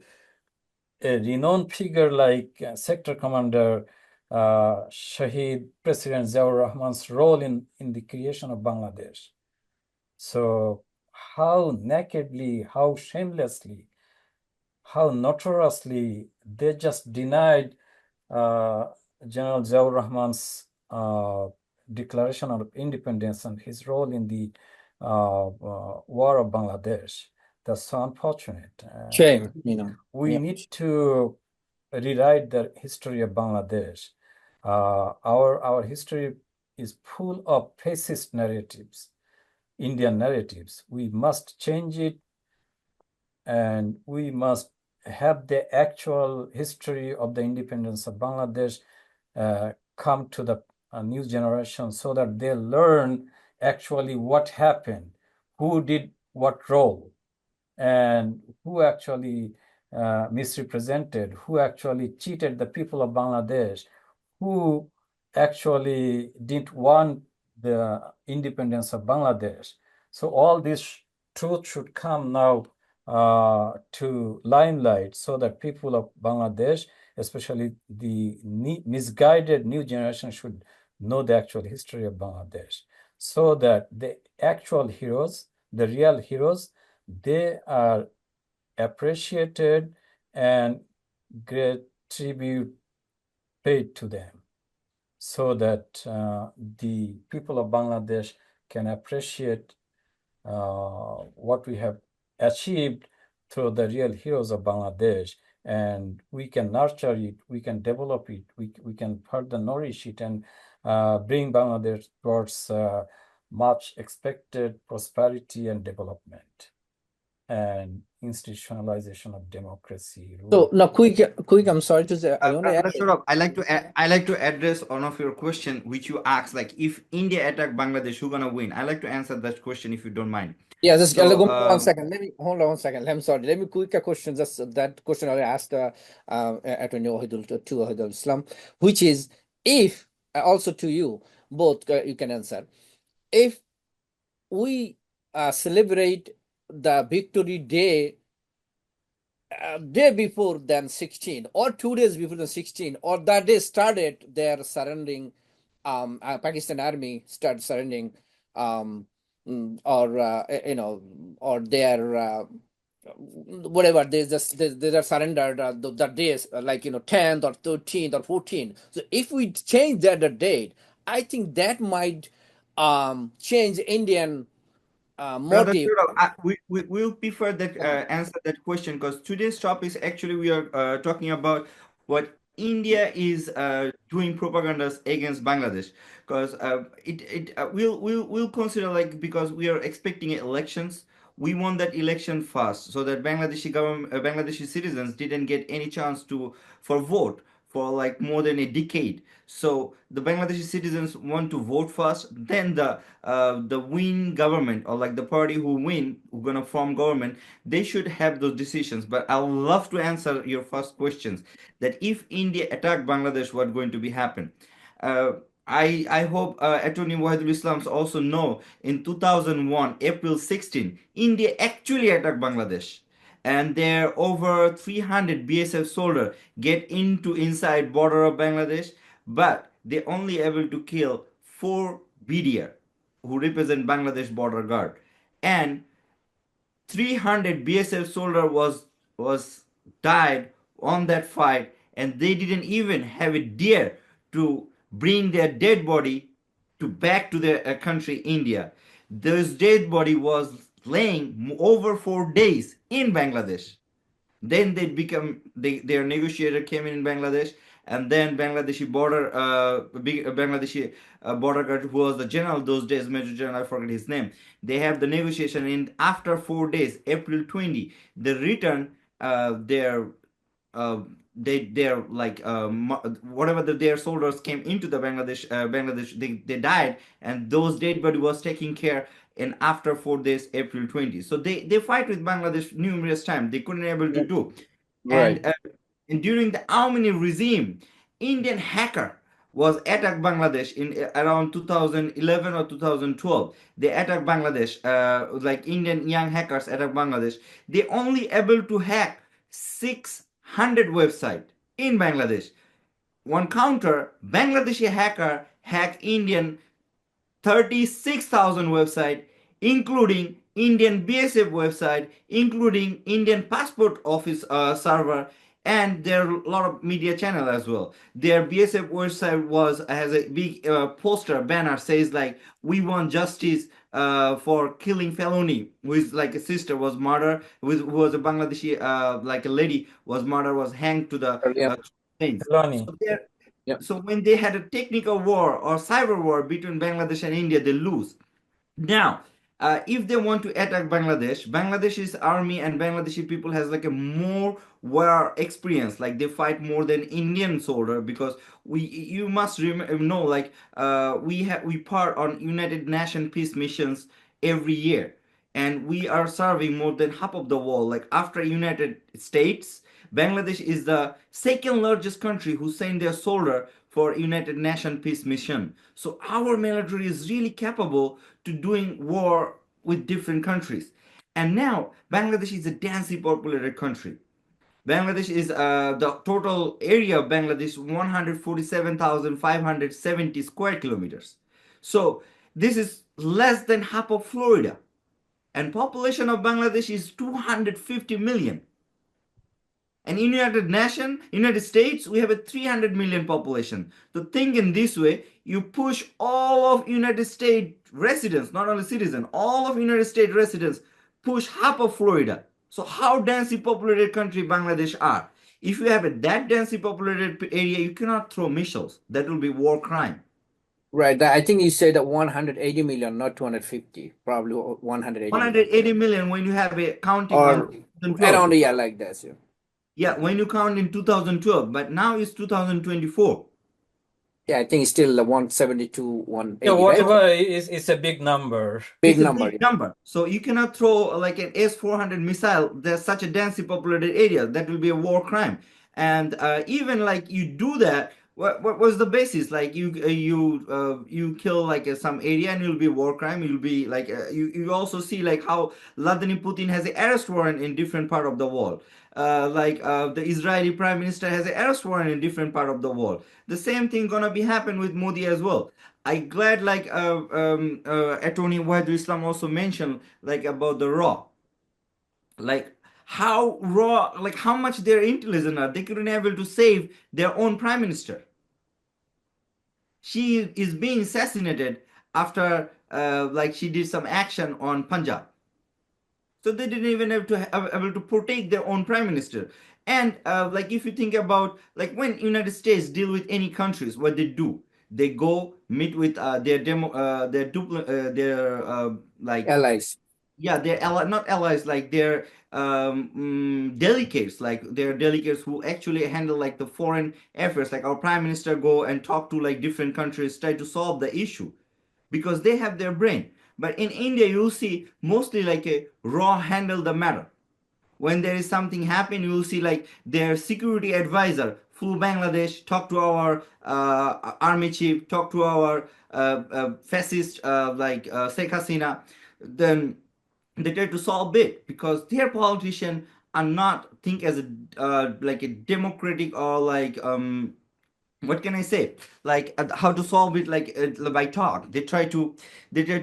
a renowned figure like Sector Commander Shahid President Ziaur Rahman's role in the creation of Bangladesh. So how nakedly, how shamelessly, how notoriously they just denied General Ziaur Rahman's declaration of independence and his role in the war of Bangladesh. That's so unfortunate. Shame, We need to rewrite the history of Bangladesh. Our history is full of fascist narratives, Indian narratives. We must change it, and we must have the actual history of the independence of Bangladesh come to the new generation, so that they learn actually what happened, who did what role, and who actually misrepresented, who actually cheated the people of Bangladesh, who actually didn't want the independence of Bangladesh. So all this truth should come now to limelight, so that people of Bangladesh, especially the misguided new generation, should know the actual history of Bangladesh, so that the actual heroes, the real heroes, they are appreciated and great tribute paid to them, so that the people of Bangladesh can appreciate what we have achieved through the real heroes of Bangladesh, and we can nurture it, we can develop it, we can further nourish it, and bring Bangladesh towards much expected prosperity and development and institutionalization of democracy. So now, quick, I'm sorry to say, I want to add. Sort of, I like to address one of your question which you asked, like if India attack Bangladesh, who gonna win? I like to answer that question if you don't mind. Yeah, just So, go 1 second. Let me hold on 1 second. I'm sorry. Let me quick a question. Just that question I asked Attorney to Wahidul Islam, which is, if also to you both, you can answer. If we celebrate the Victory Day day before than 16 or 2 days before the 16 or that day started their surrendering. Pakistan army started surrendering, or or their whatever they are surrendered the days, like 10th or 13th or 14th. So if we change that the date, I think that might change Indian Brother motive. Shurab, we will prefer that answer that question because today's topic is actually we are talking about what India is doing propagandas against Bangladesh because we'll consider like because we are expecting elections. We want that election fast so that Bangladeshi government, Bangladeshi citizens didn't get any chance to for vote for like more than a decade. So the Bangladeshi citizens want to vote first, then the win government or like the party who win who gonna form government, they should have those decisions. But I would love to answer your first questions that if India attack Bangladesh, what going to be happen? Uh, I hope Attorney Wahidul Islams also know in 2001 April 16 India actually attacked Bangladesh and there over 300 BSF soldiers get into inside border of Bangladesh, but they only able to kill 4 BDR who represent Bangladesh border guard, and 300 BSF soldier was died on that fight, and they didn't even have a dare to bring their dead body to back to their country India. This dead body was laying over 4 days in Bangladesh. Then their negotiator came in Bangladesh, and then Bangladeshi border guard who was the general those days, Major General, I forget his name. They have the negotiation, and after 4 days, April 20, they return their they're like whatever their soldiers came into the Bangladesh, they died, and those dead body was taken care and after 4 days April 20. So they fight with Bangladesh numerous times, they couldn't able to do. Right. And during the Aumini regime, Indian hacker was attacked Bangladesh in around 2011 or 2012. They attacked Bangladesh, like Indian young hackers attacked Bangladesh. They only able to hack 600 website in Bangladesh. One counter, Bangladeshi hacker hacked Indian 36,000 website, including Indian BSF website, including Indian passport office server, and there are a lot of media channel as well. Their BSF website has a big poster banner says like we want justice for killing Feloni, who is like a sister was murdered, who was a Bangladeshi like a lady was murdered, was hanged to the Yeah. chains. Loni. So there Yeah. so when they had a technical war or cyber war between Bangladesh and India, they lose. Now, if they want to attack Bangladesh, Bangladesh's army and Bangladeshi people has like a more war experience. Like they fight more than Indian soldier because you must know like we part on United Nations peace missions every year, and we are serving more than half of the world. Like after United States, Bangladesh is the second largest country who send their soldier for United Nations peace mission. So our military is really capable to doing war with different countries. And now Bangladesh is a densely populated country. Bangladesh is the total area of Bangladesh 147,570 square kilometers. So this is less than half of Florida, and population of Bangladesh is 250 million. And in United States, we have a 300 million population. So think in this way, you push all of United States residents, not only citizens, all of United States residents, push half of Florida. So how densely populated country Bangladesh are? If you have a that densely populated area, you cannot throw missiles. That will be war crime. Right. I think you said that 180 million, not 250, probably 180 million. 180 million when you have a counting Or on 2012. around a year like that. Yeah. Yeah, when you count in 2012, but now it's 2024. Yeah, I think it's still 172, Yeah, 180, right? whatever it's a big number. Big It's a number. big number. So you cannot throw like an S-400 missile. There's such a densely populated area. That will be a war crime. And even like you do that, what was the basis? Like you kill like some area and it'll be war crime. You'll be like you also see like how Vladimir Putin has an arrest warrant in different part of the world. The Israeli Prime Minister has an arrest warrant in different part of the world. The same thing gonna be happen with Modi as well. I glad like Attorney Wahidul Islam also mentioned like about the raw, like how raw, like how much they're intelligent are. They couldn't able to save their own prime minister. She is being assassinated after like she did some action on Punjab. So they didn't even have to able to protect their own prime minister. And like if you think about like when United States deal with any countries, what they go meet with their like Allies. yeah, they're not allies, like they're delegates, like they're delegates who actually handle like the foreign affairs. Like our prime minister go and talk to like different countries, try to solve the issue because they have their brain. But in India, you'll see mostly like a raw handle the matter. When there is something happen, you will see like their security advisor flew Bangladesh, talk to our army chief, talk to our fascist Sheikh Hasina, then they try to solve it because their politicians are not think as a like a democratic or like what can I say? Like how to solve it, like by talk. They try to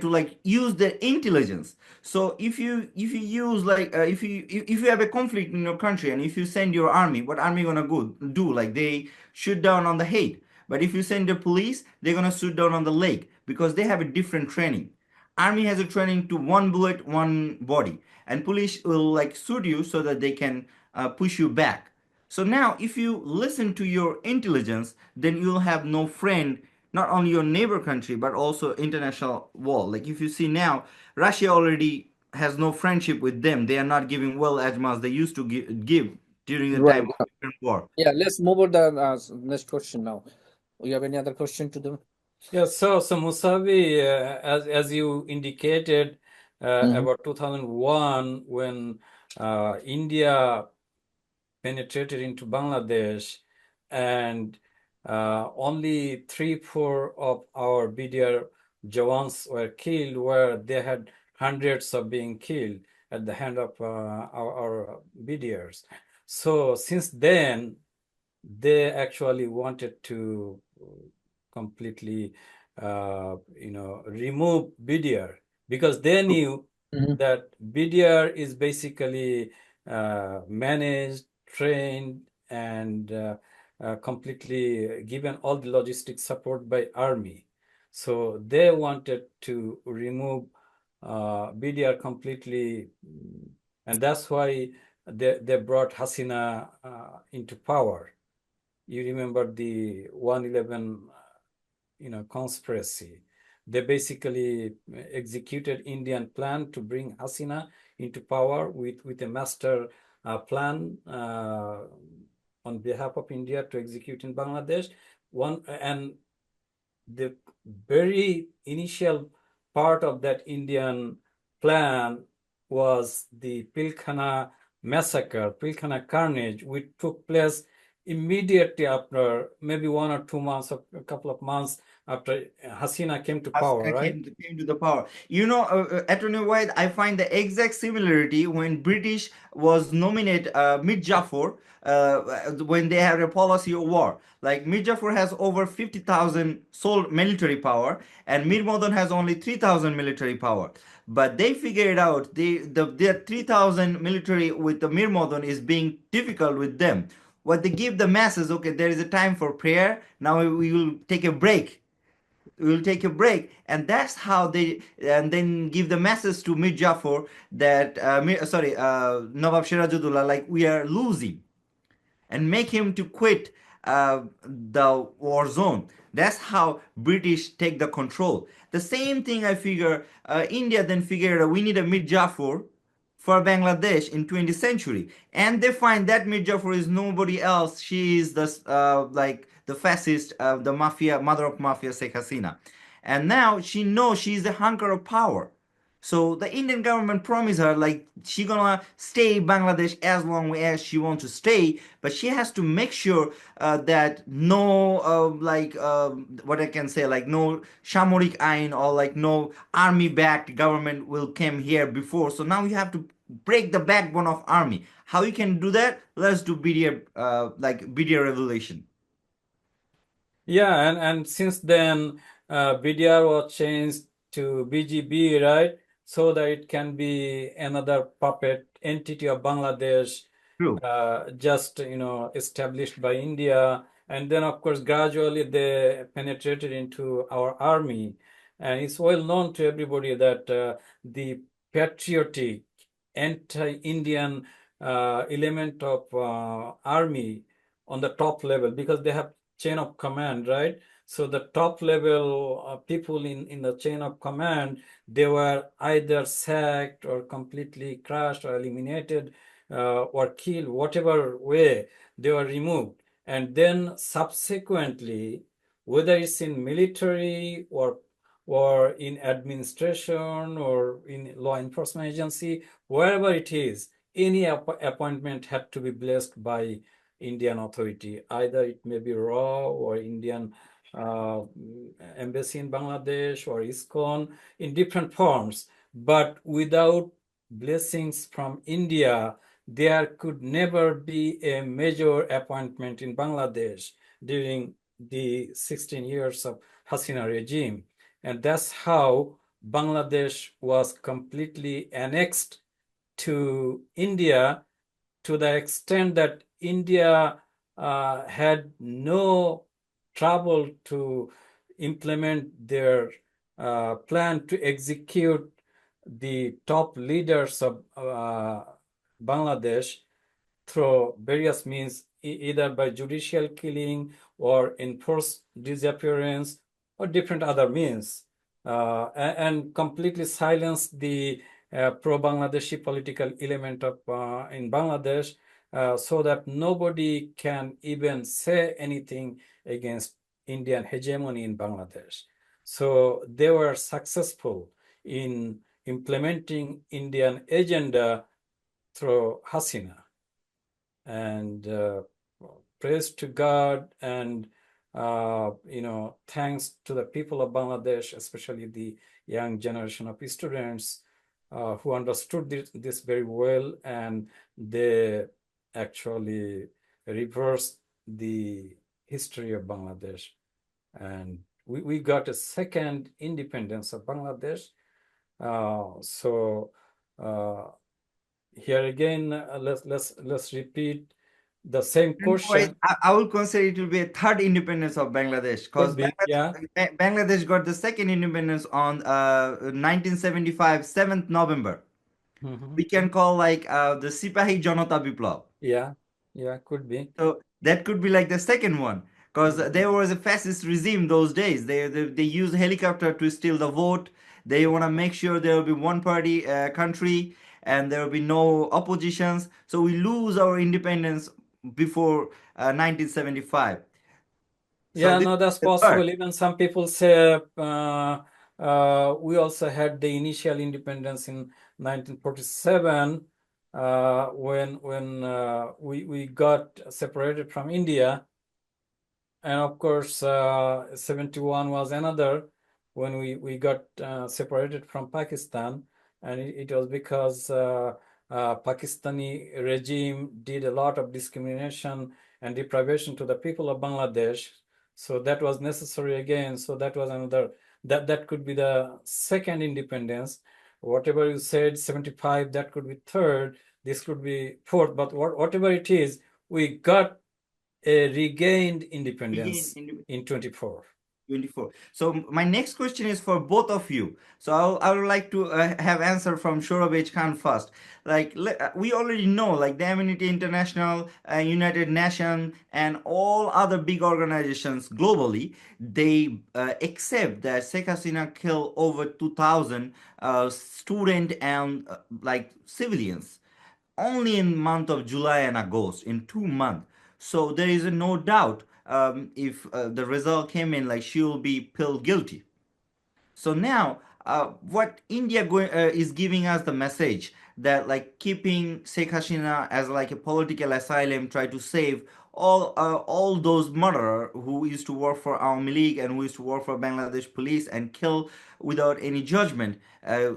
like use their intelligence. So if you use like if you have a conflict in your country and if you send your army, what army gonna go do? Like they shoot down on the head. But if you send the police, they're gonna shoot down on the leg because they have a different training. Army has a training to one bullet, one body, and police will like shoot you so that they can push you back. So now, if you listen to your intelligence, then you'll have no friend, not only your neighbor country, but also international world. Like if you see now, Russia already has no friendship with them. They are not giving well as much they used to give during the time Right. of Ukraine war. Yeah, let's move on the next question now. You have any other question to them? Yeah, so Musavi, as you indicated about 2001 when India penetrated into Bangladesh and only 3-4 of our BDR Jawans were killed, where they had hundreds of being killed at the hand of our BDRs. So since then, they actually wanted to completely, remove BDR because they knew that BDR is basically managed, trained, and completely given all the logistic support by army. So they wanted to remove BDR completely, and that's why they brought Hasina into power. You remember the 111 conspiracy. They basically executed Indian plan to bring Hasina into power with a master plan on behalf of India to execute in Bangladesh. And the very initial part of that Indian plan was the Pilkhana massacre, Pilkhana carnage, which took place immediately after, maybe 1 or 2 months, or a couple of months after Hasina came to power, right? Came to the power. Attorney White, I find the exact similarity when British was nominated Mir Jafar when they had a policy of war. Like Mir Jafar has over 50,000 sold military power, and Mir Modan has only 3,000 military power. But they figured out their 3,000 military with the Mir Modan is being difficult with them. What they give the masses, okay, there is a time for prayer. Now we will take a break, we'll take a break, and that's how they and then give the message to Mir Jafar that Nawab Sirajudullah, like we are losing, and make him to quit the war zone. That's how British take the control. The same thing I figure India then figured we need a Mir Jafar for Bangladesh in 20th century, and they find that Mir Jafar is nobody else. She is the like the fascist, the mafia, mother of mafia, Sheikh Hasina, and now she knows she is a hunker of power. So the Indian government promised her like she gonna stay Bangladesh as long as she wants to stay, but she has to make sure that no what I can say, like no Shamorik Ain or like no army backed government will come here before. So now you have to break the backbone of army. How you can do that? Let's do BDA BDA revolution. Yeah, and since then, BDR was changed to BGB, right? So that it can be another puppet entity of Bangladesh, True. just established by India. And then, of course, gradually they penetrated into our army. And it's well known to everybody that the patriotic, anti-Indian element of army on the top level, because they have chain of command, right? So the top level people in the chain of command, they were either sacked or completely crushed or eliminated or killed, whatever way they were removed. And then subsequently, whether it's in military or in administration or in law enforcement agency, wherever it is, any appointment had to be blessed by Indian authority. Either it may be RAW or Indian embassy in Bangladesh or ISKCON in different forms. But without blessings from India, there could never be a major appointment in Bangladesh during the 16 years of Hasina regime. And that's how Bangladesh was completely annexed to India, to the extent that India had no trouble to implement their plan to execute the top leaders of Bangladesh through various means, either by judicial killing or enforced disappearance or different other means, and completely silence the pro-Bangladeshi political element of in Bangladesh, so that nobody can even say anything against Indian hegemony in Bangladesh. So they were successful in implementing Indian agenda through Hasina. And praise to God, and thanks to the people of Bangladesh, especially the young generation of students who understood this very well, and they actually reversed the history of Bangladesh. And we got a second independence of Bangladesh. Here again, let's repeat the same question. I will consider it will be a third independence of Bangladesh, because Could be, yeah. Bangladesh got the second independence on 1975, 7th November. We can call like the Sipahi Janata Biplab. Yeah, could be. So that could be like the second one, because there was a fascist regime those days. They used helicopter to steal the vote. They want to make sure there will be one party country and there will be no oppositions. So we lose our independence before 1975. Yeah, So no, that's this is the possible. third. Even some people say we also had the initial independence in 1947 when we got separated from India. And of course, 71 was another, when we got separated from Pakistan. And it was because Pakistani regime did a lot of discrimination and deprivation to the people of Bangladesh. So that was necessary again. So that was another, that could be the second independence. Whatever you said, 75, that could be third. This could be fourth. But whatever it is, we got a regained independence in 24. 24. So my next question is for both of you. So I would like to have answer from Shorabej Khan first. Like we already know, like the Amnesty International, United Nations, and all other big organizations globally, they accept that Sheikh Hasina killed over 2,000 student and like civilians only in month of July and August, in 2 months. So there is no doubt if the result came in, like she will be pill guilty. So now what India is giving us the message that like keeping Sheikh Hasina as like a political asylum, try to save all those murderer who used to work for Awami League and who used to work for Bangladesh police and kill without any judgment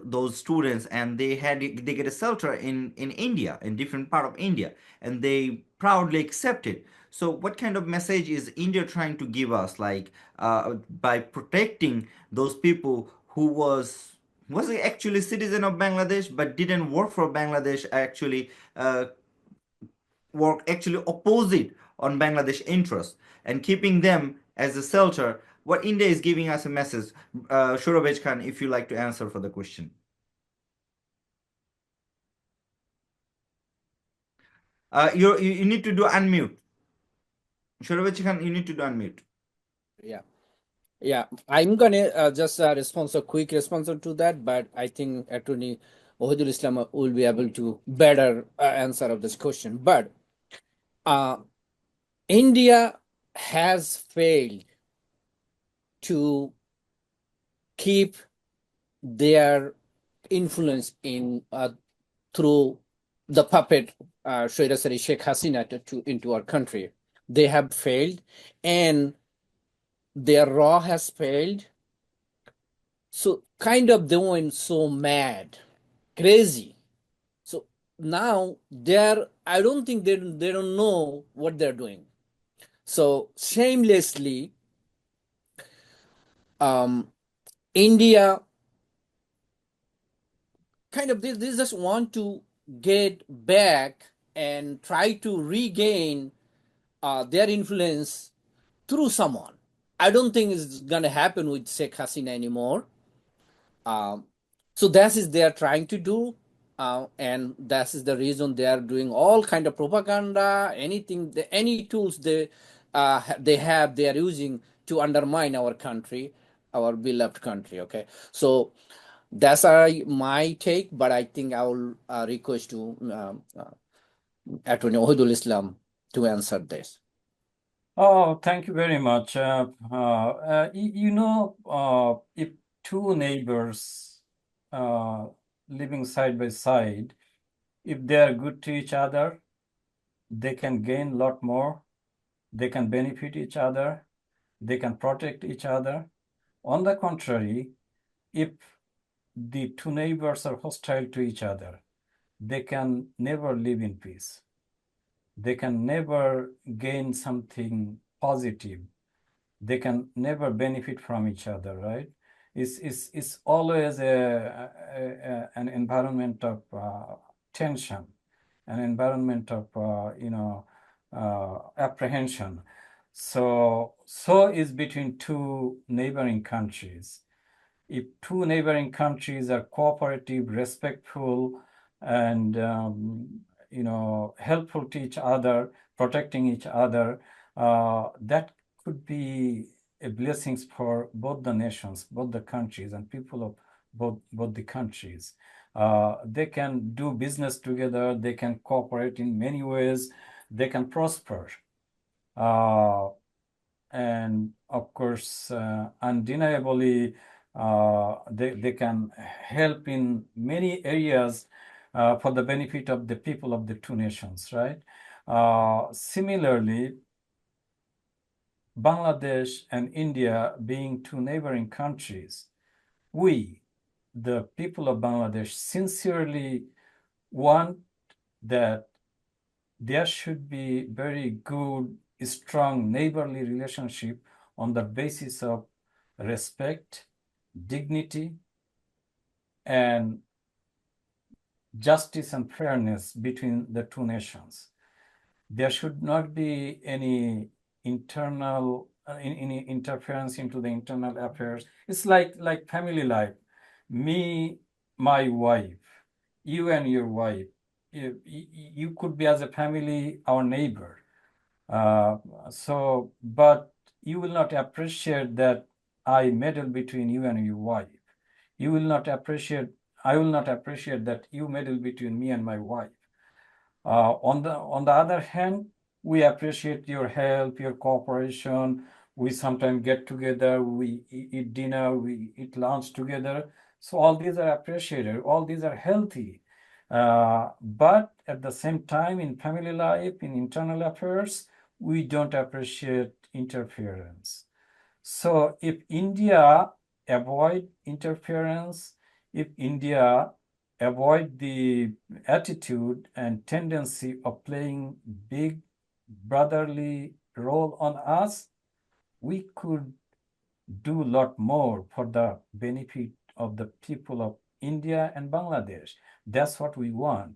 those students, and they get a shelter in India, in different part of India, and they proudly accept it. So what kind of message is India trying to give us, like by protecting those people who was actually citizen of Bangladesh but didn't work for Bangladesh, actually work actually opposite on Bangladesh interests, and keeping them as a shelter? What India is giving us a message. Shurabej Khan, if you like to answer for the question. You need to do unmute. Shurabej Khan, you need to do unmute. Yeah, I'm gonna just respond a quick response to that, but I think Attorney Ohidul Islam will be able to better answer of this question. But India has failed to keep their influence in through the puppet Sheikh Hasina into our country. They have failed, and their raw has failed. So kind of they went so mad, crazy. So now I don't think they don't know what they're doing. So shamelessly, India kind of they just want to get back and try to regain their influence through someone. I don't think it's gonna happen with Sheikh Hasina anymore. So that is they are trying to do, and that is the reason they are doing all kind of propaganda, anything, any tools they have, they are using to undermine our country, our beloved country. Okay, so that's my take, but I think I will request to Attorney Ohidul Islam to answer this. Oh, thank you very much. If two neighbors living side by side, if they are good to each other, they can gain a lot more. They can benefit each other. They can protect each other. On the contrary, if the two neighbors are hostile to each other, they can never live in peace. They can never gain something positive. They can never benefit from each other, right? It's always an environment of tension, an environment of apprehension. So is between two neighboring countries. If two neighboring countries are cooperative, respectful, and helpful to each other, protecting each other, that could be a blessing for both the nations, both the countries, and people of both the countries. They can do business together. They can cooperate in many ways. They can prosper. And of course, undeniably, they can help in many areas for the benefit of the people of the two nations, right? Similarly, Bangladesh and India being two neighboring countries, we, the people of Bangladesh, sincerely want that there should be very good, strong neighborly relationship on the basis of respect, dignity, and justice and fairness between the two nations. There should not be any internal any interference into the internal affairs. It's like family life. Me, my wife, you and your wife. You could be as a family our neighbor. But you will not appreciate that I meddle between you and your wife. I will not appreciate that you meddle between me and my wife. On the other hand, we appreciate your help, your cooperation. We sometimes get together, we eat dinner, we eat lunch together. So all these are appreciated, all these are healthy. But at the same time, in family life, in internal affairs, we don't appreciate interference. So if India avoid interference, if India avoid the attitude and tendency of playing big brotherly role on us, we could do a lot more for the benefit of the people of India and Bangladesh. That's what we want.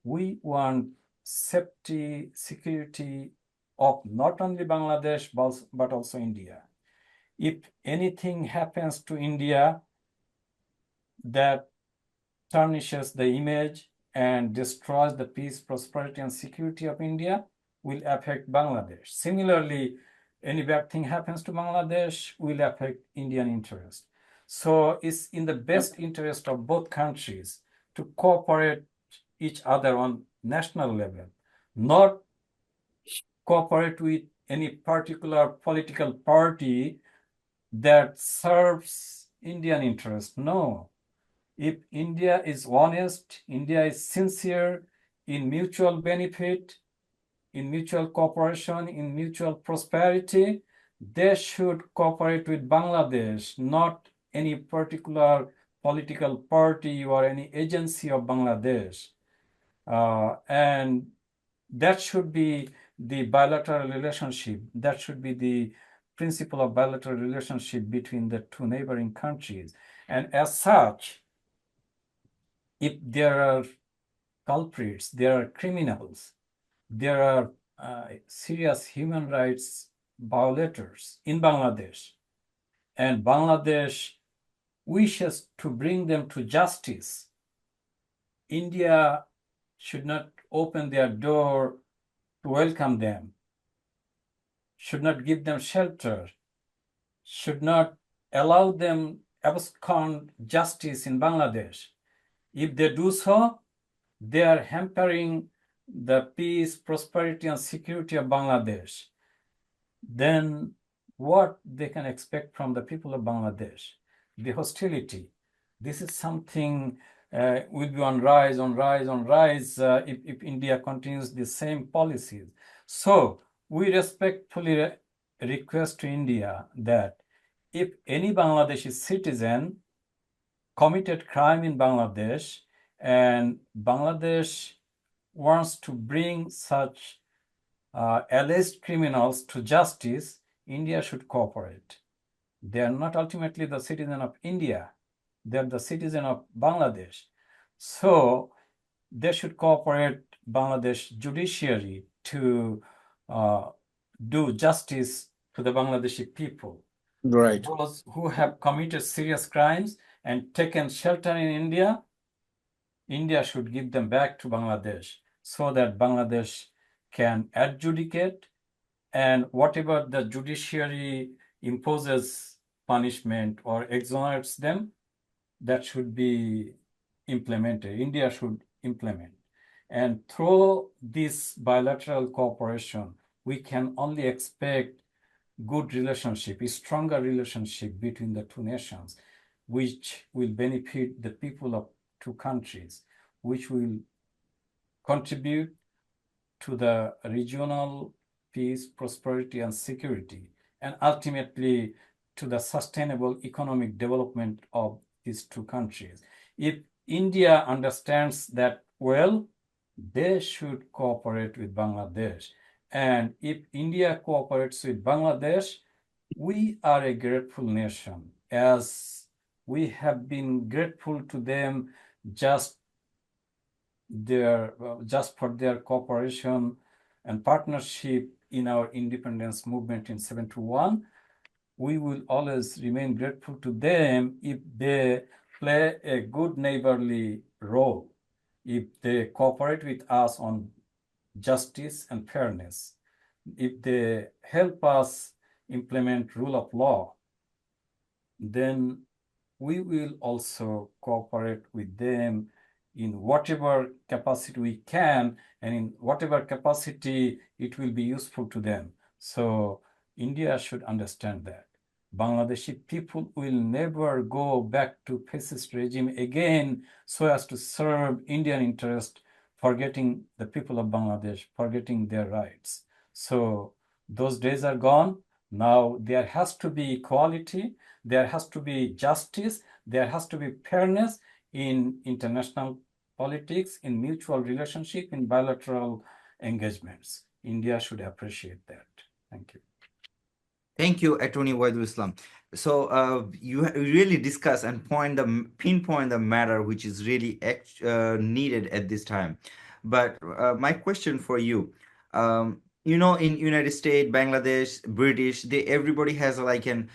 We want safety, security of not only Bangladesh, but also India. If anything happens to India that tarnishes the image and destroys the peace, prosperity, and security of India, will affect Bangladesh. Similarly, any bad thing happens to Bangladesh will affect Indian interest. So it's in the best interest of both countries to cooperate each other on national level, not cooperate with any particular political party that serves Indian interest. No. If India is honest, India is sincere in mutual benefit, in mutual cooperation, in mutual prosperity, they should cooperate with Bangladesh, not any particular political party or any agency of Bangladesh. And that should be the bilateral relationship. That should be the principle of bilateral relationship between the two neighboring countries. And as such, if there are culprits, there are criminals, there are serious human rights violators in Bangladesh, and Bangladesh wishes to bring them to justice, India should not open their door to welcome them, should not give them shelter, should not allow them abscond justice in Bangladesh. If they do so, they are hampering the peace, prosperity, and security of Bangladesh. Then what they can expect from the people of Bangladesh? The hostility. This is something will be on rise if India continues the same policies. So we respectfully request to India that if any Bangladeshi citizen committed crime in Bangladesh and Bangladesh wants to bring such alleged criminals to justice, India should cooperate. They are not ultimately the citizen of India. They are the citizen of Bangladesh. So they should cooperate Bangladesh judiciary to do justice to the Bangladeshi people. Right. Those who have committed serious crimes and taken shelter in India, India should give them back to Bangladesh so that Bangladesh can adjudicate, and whatever the judiciary imposes punishment or exonerates them, that should be implemented. India should implement. And through this bilateral cooperation, we can only expect good relationship, a stronger relationship between the two nations, which will benefit the people of two countries, which will contribute to the regional peace, prosperity, and security, and ultimately to the sustainable economic development of these two countries. If India understands that well, they should cooperate with Bangladesh. And if India cooperates with Bangladesh, we are a grateful nation, as we have been grateful to them just for their cooperation and partnership in our independence movement in 71. We will always remain grateful to them if they play a good neighborly role, if they cooperate with us on justice and fairness, if they help us implement rule of law, then we will also cooperate with them in whatever capacity we can, and in whatever capacity it will be useful to them. So India should understand that Bangladeshi people will never go back to fascist regime again so as to serve Indian interest, forgetting the people of Bangladesh, forgetting their rights. So those days are gone. Now there has to be equality, there has to be justice, there has to be fairness in international politics, in mutual relationship, in bilateral engagements. India should appreciate that. Thank you. Thank you, Attorney Waidul Islam. So you really discuss and pinpoint the matter which is really needed at this time. But my question for you, in United States, Bangladesh, British, everybody has like an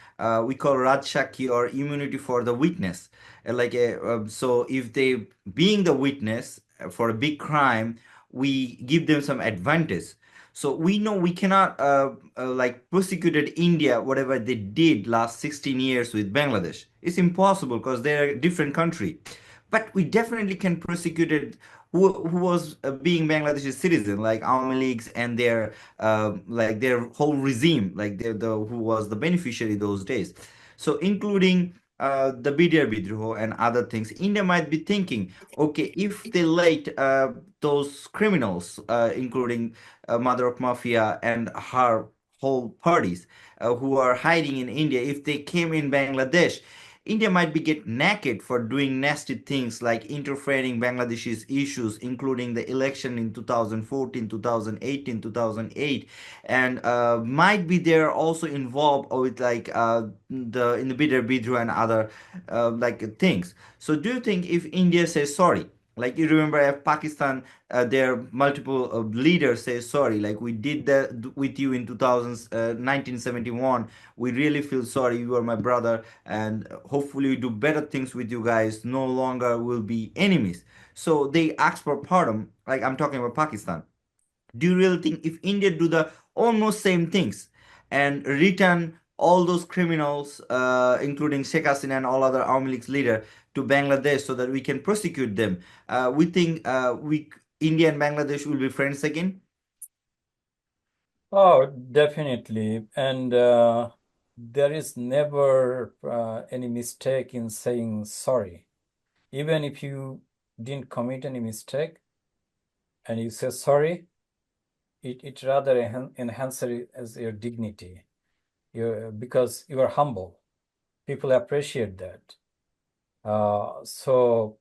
we call Rajshaki or immunity for the witness. So if they being the witness for a big crime, we give them some advantage. So we know we cannot like prosecuted India whatever they did last 16 years with Bangladesh. It's impossible because they're a different country. But we definitely can prosecute it who was being Bangladesh's citizen, like Awami Leagues and their like their whole regime, like the who was the beneficiary those days. So including the BDR Bidroho and other things, India might be thinking, okay, if they let those criminals, including Mother of Mafia and her whole parties who are hiding in India, if they came in Bangladesh, India might be get naked for doing nasty things like interfering Bangladesh's issues, including the election in 2014, 2018, 2008, and might be there also involved with like the in the Bidar Bidru and other like things. So do you think if India says sorry? Like you remember, if Pakistan, their multiple leaders say sorry, like we did that with you in 1971. We really feel sorry. You are my brother, and hopefully we do better things with you guys. No longer will be enemies. So they ask for pardon. Like I'm talking about Pakistan. Do you really think if India do the almost same things and return all those criminals, including Sheikh Hasina and all other Awami League's leader, to Bangladesh so that we can prosecute them, we think India and Bangladesh will be friends again? Oh, definitely. And there is never any mistake in saying sorry. Even if you didn't commit any mistake and you say sorry, it rather enhances your dignity. Because you are humble. People appreciate that. So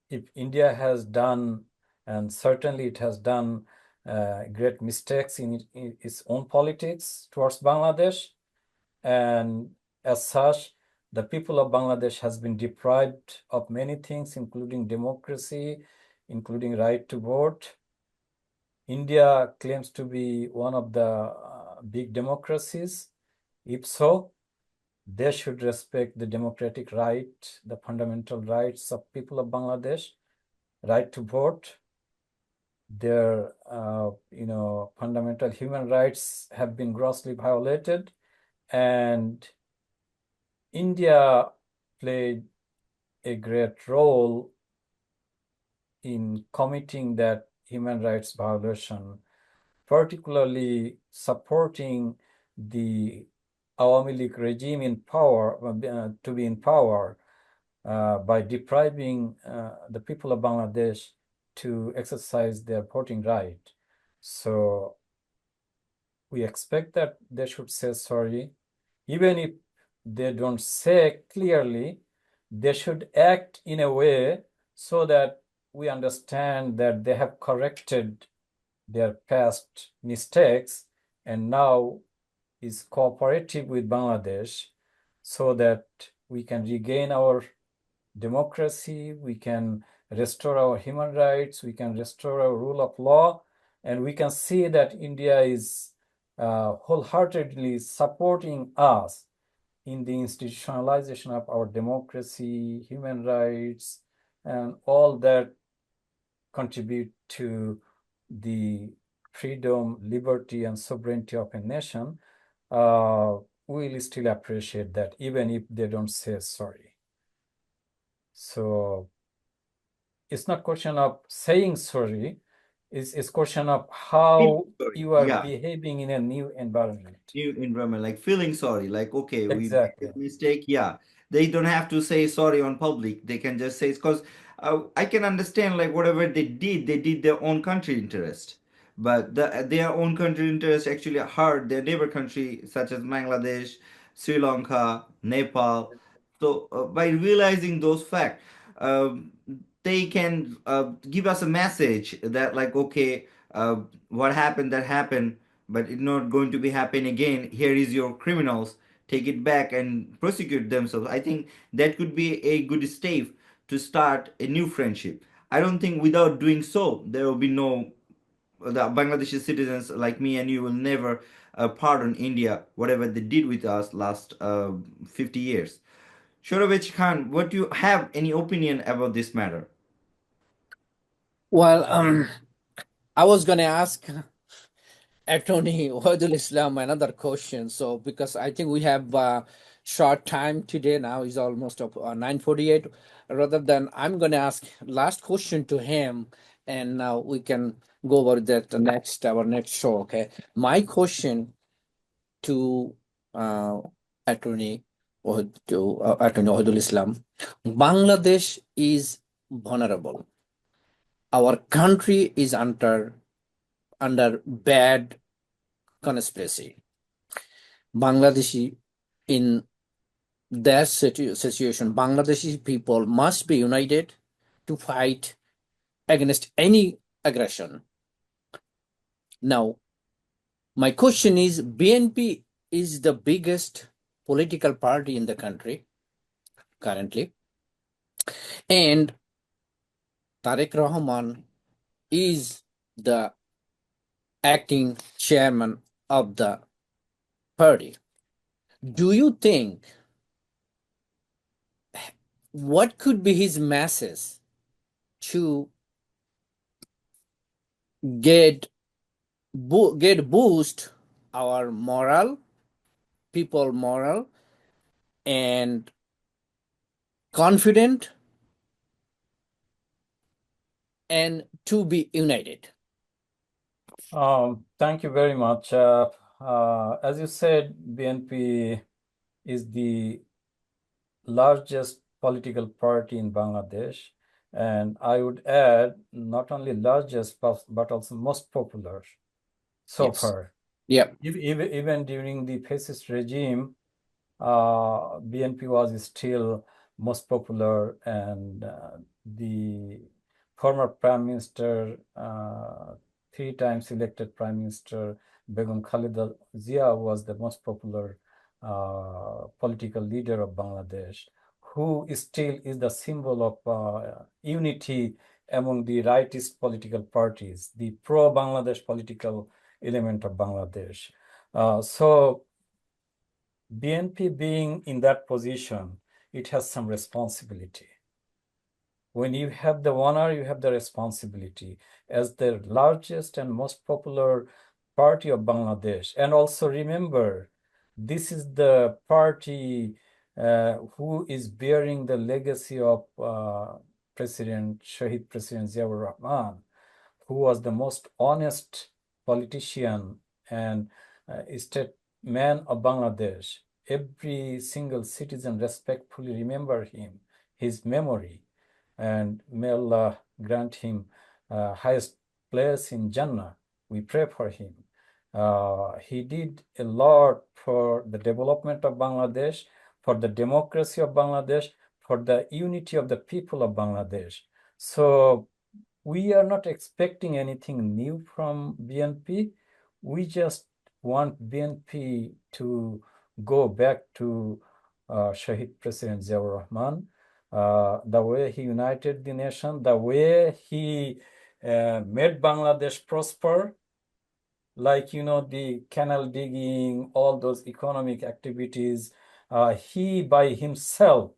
if India has done, and certainly it has done great mistakes in its own politics towards Bangladesh, and as such, the people of Bangladesh has been deprived of many things, including democracy, including right to vote. India claims to be one of the big democracies. If so, they should respect the democratic right, the fundamental rights of people of Bangladesh, right to vote. Their, fundamental human rights have been grossly violated, and India played a great role in committing that human rights violation, particularly supporting the Awami League regime in power, to be in power by depriving the people of Bangladesh to exercise their voting right. So we expect that they should say sorry. Even if they don't say clearly, they should act in a way so that we understand that they have corrected their past mistakes and now is cooperative with Bangladesh so that we can regain our democracy, we can restore our human rights, we can restore our rule of law, and we can see that India is wholeheartedly supporting us in the institutionalization of our democracy, human rights, and all that contribute to the freedom, liberty, and sovereignty of a nation. We'll still appreciate that, even if they don't say sorry. So it's not question of saying sorry, It's question of how Sorry. you are Yeah. behaving in a new environment. New environment, like feeling sorry, like, okay, we made Exactly. a mistake. Yeah, they don't have to say sorry on public. They can just say, because I can understand, like, whatever they did their own country interest, but their own country interest actually hurt their neighbor country, such as Bangladesh, Sri Lanka, Nepal. So by realizing those facts, um, they can give us a message that, like, okay, what happened, that happened, but it's not going to be happen again. Here is your criminals. Take it back and prosecute themselves. I think that could be a good step to start a new friendship. I don't think without doing so, there will be no, the Bangladeshi citizens like me and you will never pardon India, whatever they did with us last 50 years. Shorovich Khan, what do you have any opinion about this matter? Well, I was going to ask Attorney Wahidul Islam another question. So, because I think we have short time today now, is almost of 9:48. Rather than I'm going to ask last question to him, and now we can go over that the next our next show. Okay, my question to Attorney Attorney Wahidul Islam, Bangladesh is vulnerable. Our country is under bad conspiracy. Bangladeshi in that situation, Bangladeshi people must be united to fight against any aggression. Now, my question is, BNP is the biggest political party in the country currently, and Tariq Rahman is the acting chairman of the party. Do you think what could be his message to get boost our moral, people moral, and confident, and to be united? Thank you very much. As you said, BNP is the largest political party in Bangladesh, and I would add not only largest but also most popular so Yes. far. Yeah. Even during the fascist regime, BNP was still most popular, and the former Prime Minister, 3 times elected Prime Minister Begum Khaleda Zia was the most popular political leader of Bangladesh, who still is the symbol of unity among the rightist political parties, the pro-Bangladesh political element of Bangladesh. So BNP being in that position, it has some responsibility. When you have the honor, you have the responsibility as the largest and most popular party of Bangladesh. And also remember, this is the party who is bearing the legacy of Shahid President Ziaur Rahman, who was the most honest politician and statesman of Bangladesh. Every single citizen respectfully remember him, his memory, and may Allah grant him highest place in Jannah. We pray for him. He did a lot for the development of Bangladesh, for the democracy of Bangladesh, for the unity of the people of Bangladesh. So we are not expecting anything new from BNP. We just want BNP to go back to Shahid President Ziaur Rahman, the way he united the nation, the way he made Bangladesh prosper, like, you know, the canal digging, all those economic activities. He by himself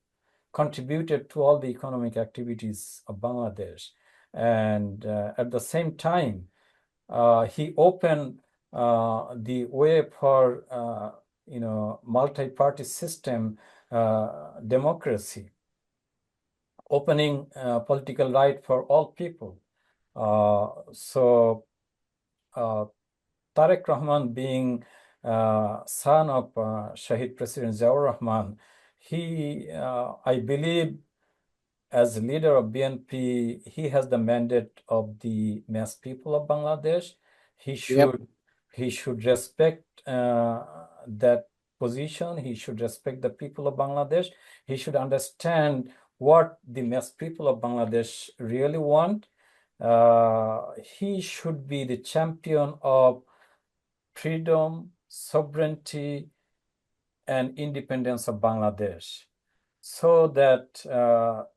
contributed to all the economic activities of Bangladesh. And at the same time, he opened the way for multi-party system democracy, opening political right for all people. So Tariq Rahman, being son of Shahid President Ziaur Rahman, he, I believe, as leader of BNP, he has the mandate of the mass people of Bangladesh. Yep. He should respect that position. He should respect the people of Bangladesh. He should understand what the mass people of Bangladesh really want. He should be the champion of freedom, sovereignty, and independence of Bangladesh, so that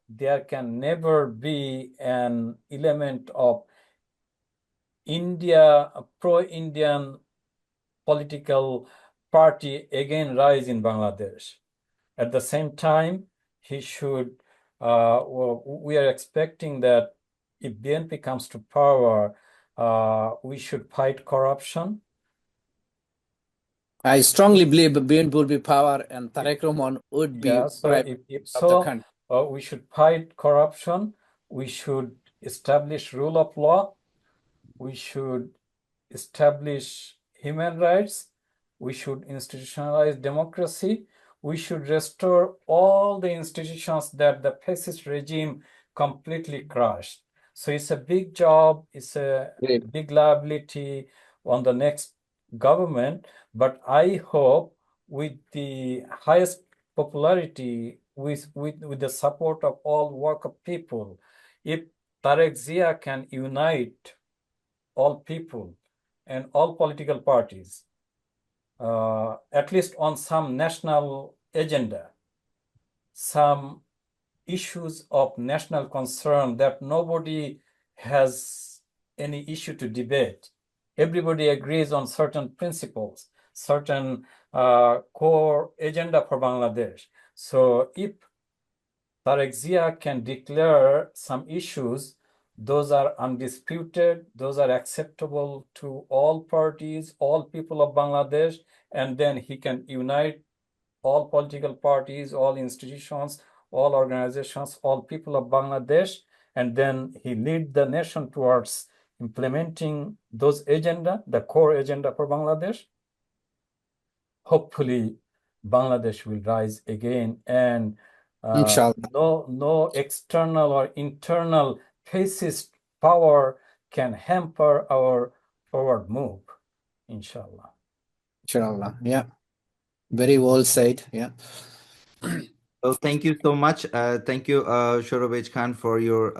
there can never be an element of pro-Indian political party again rise in Bangladesh. At the same time, we are expecting that if BNP comes to power, we should fight corruption. I strongly believe BNP will be power and Tariq Rahman would be So prime if of the so, country. we should fight corruption. We should establish rule of law. We should establish human rights. We should institutionalize democracy. We should restore all the institutions that the fascist regime completely crushed. So it's a big job. It's a Great. big liability on the next government. But I hope with the highest popularity, with the support of all worker people, if Tarek Zia can unite all people and all political parties, at least on some national agenda, some issues of national concern that nobody has any issue to debate. Everybody agrees on certain principles, certain core agenda for Bangladesh. So if Tarek Zia can declare some issues, those are undisputed, those are acceptable to all parties, all people of Bangladesh, and then he can unite all political parties, all institutions, all organizations, all people of Bangladesh, and then he lead the nation towards implementing those agenda, the core agenda for Bangladesh. Hopefully, Bangladesh will rise again, and Inshallah. no external or internal fascist power can hamper our forward move, inshallah. Inshallah. Yeah. Very well said. Yeah. So thank you so much. Thank you, Shorobej Khan, for your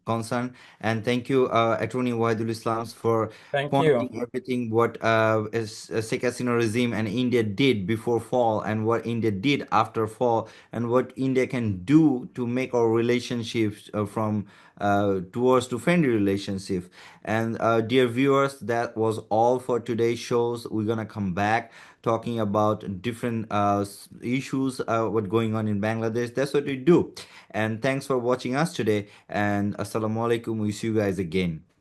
concern, and thank you, Attorney Wahidul Islams, for Thank pointing you. everything what Sheikh Hasina regime and India did before fall, and what India did after fall, and what India can do to make our relationships from towards to friendly relationships. And dear viewers, that was all for today's shows. We're gonna come back talking about different issues, what going on in Bangladesh. That's what we do. And thanks for watching us today. And assalamu alaikum. We see you guys again.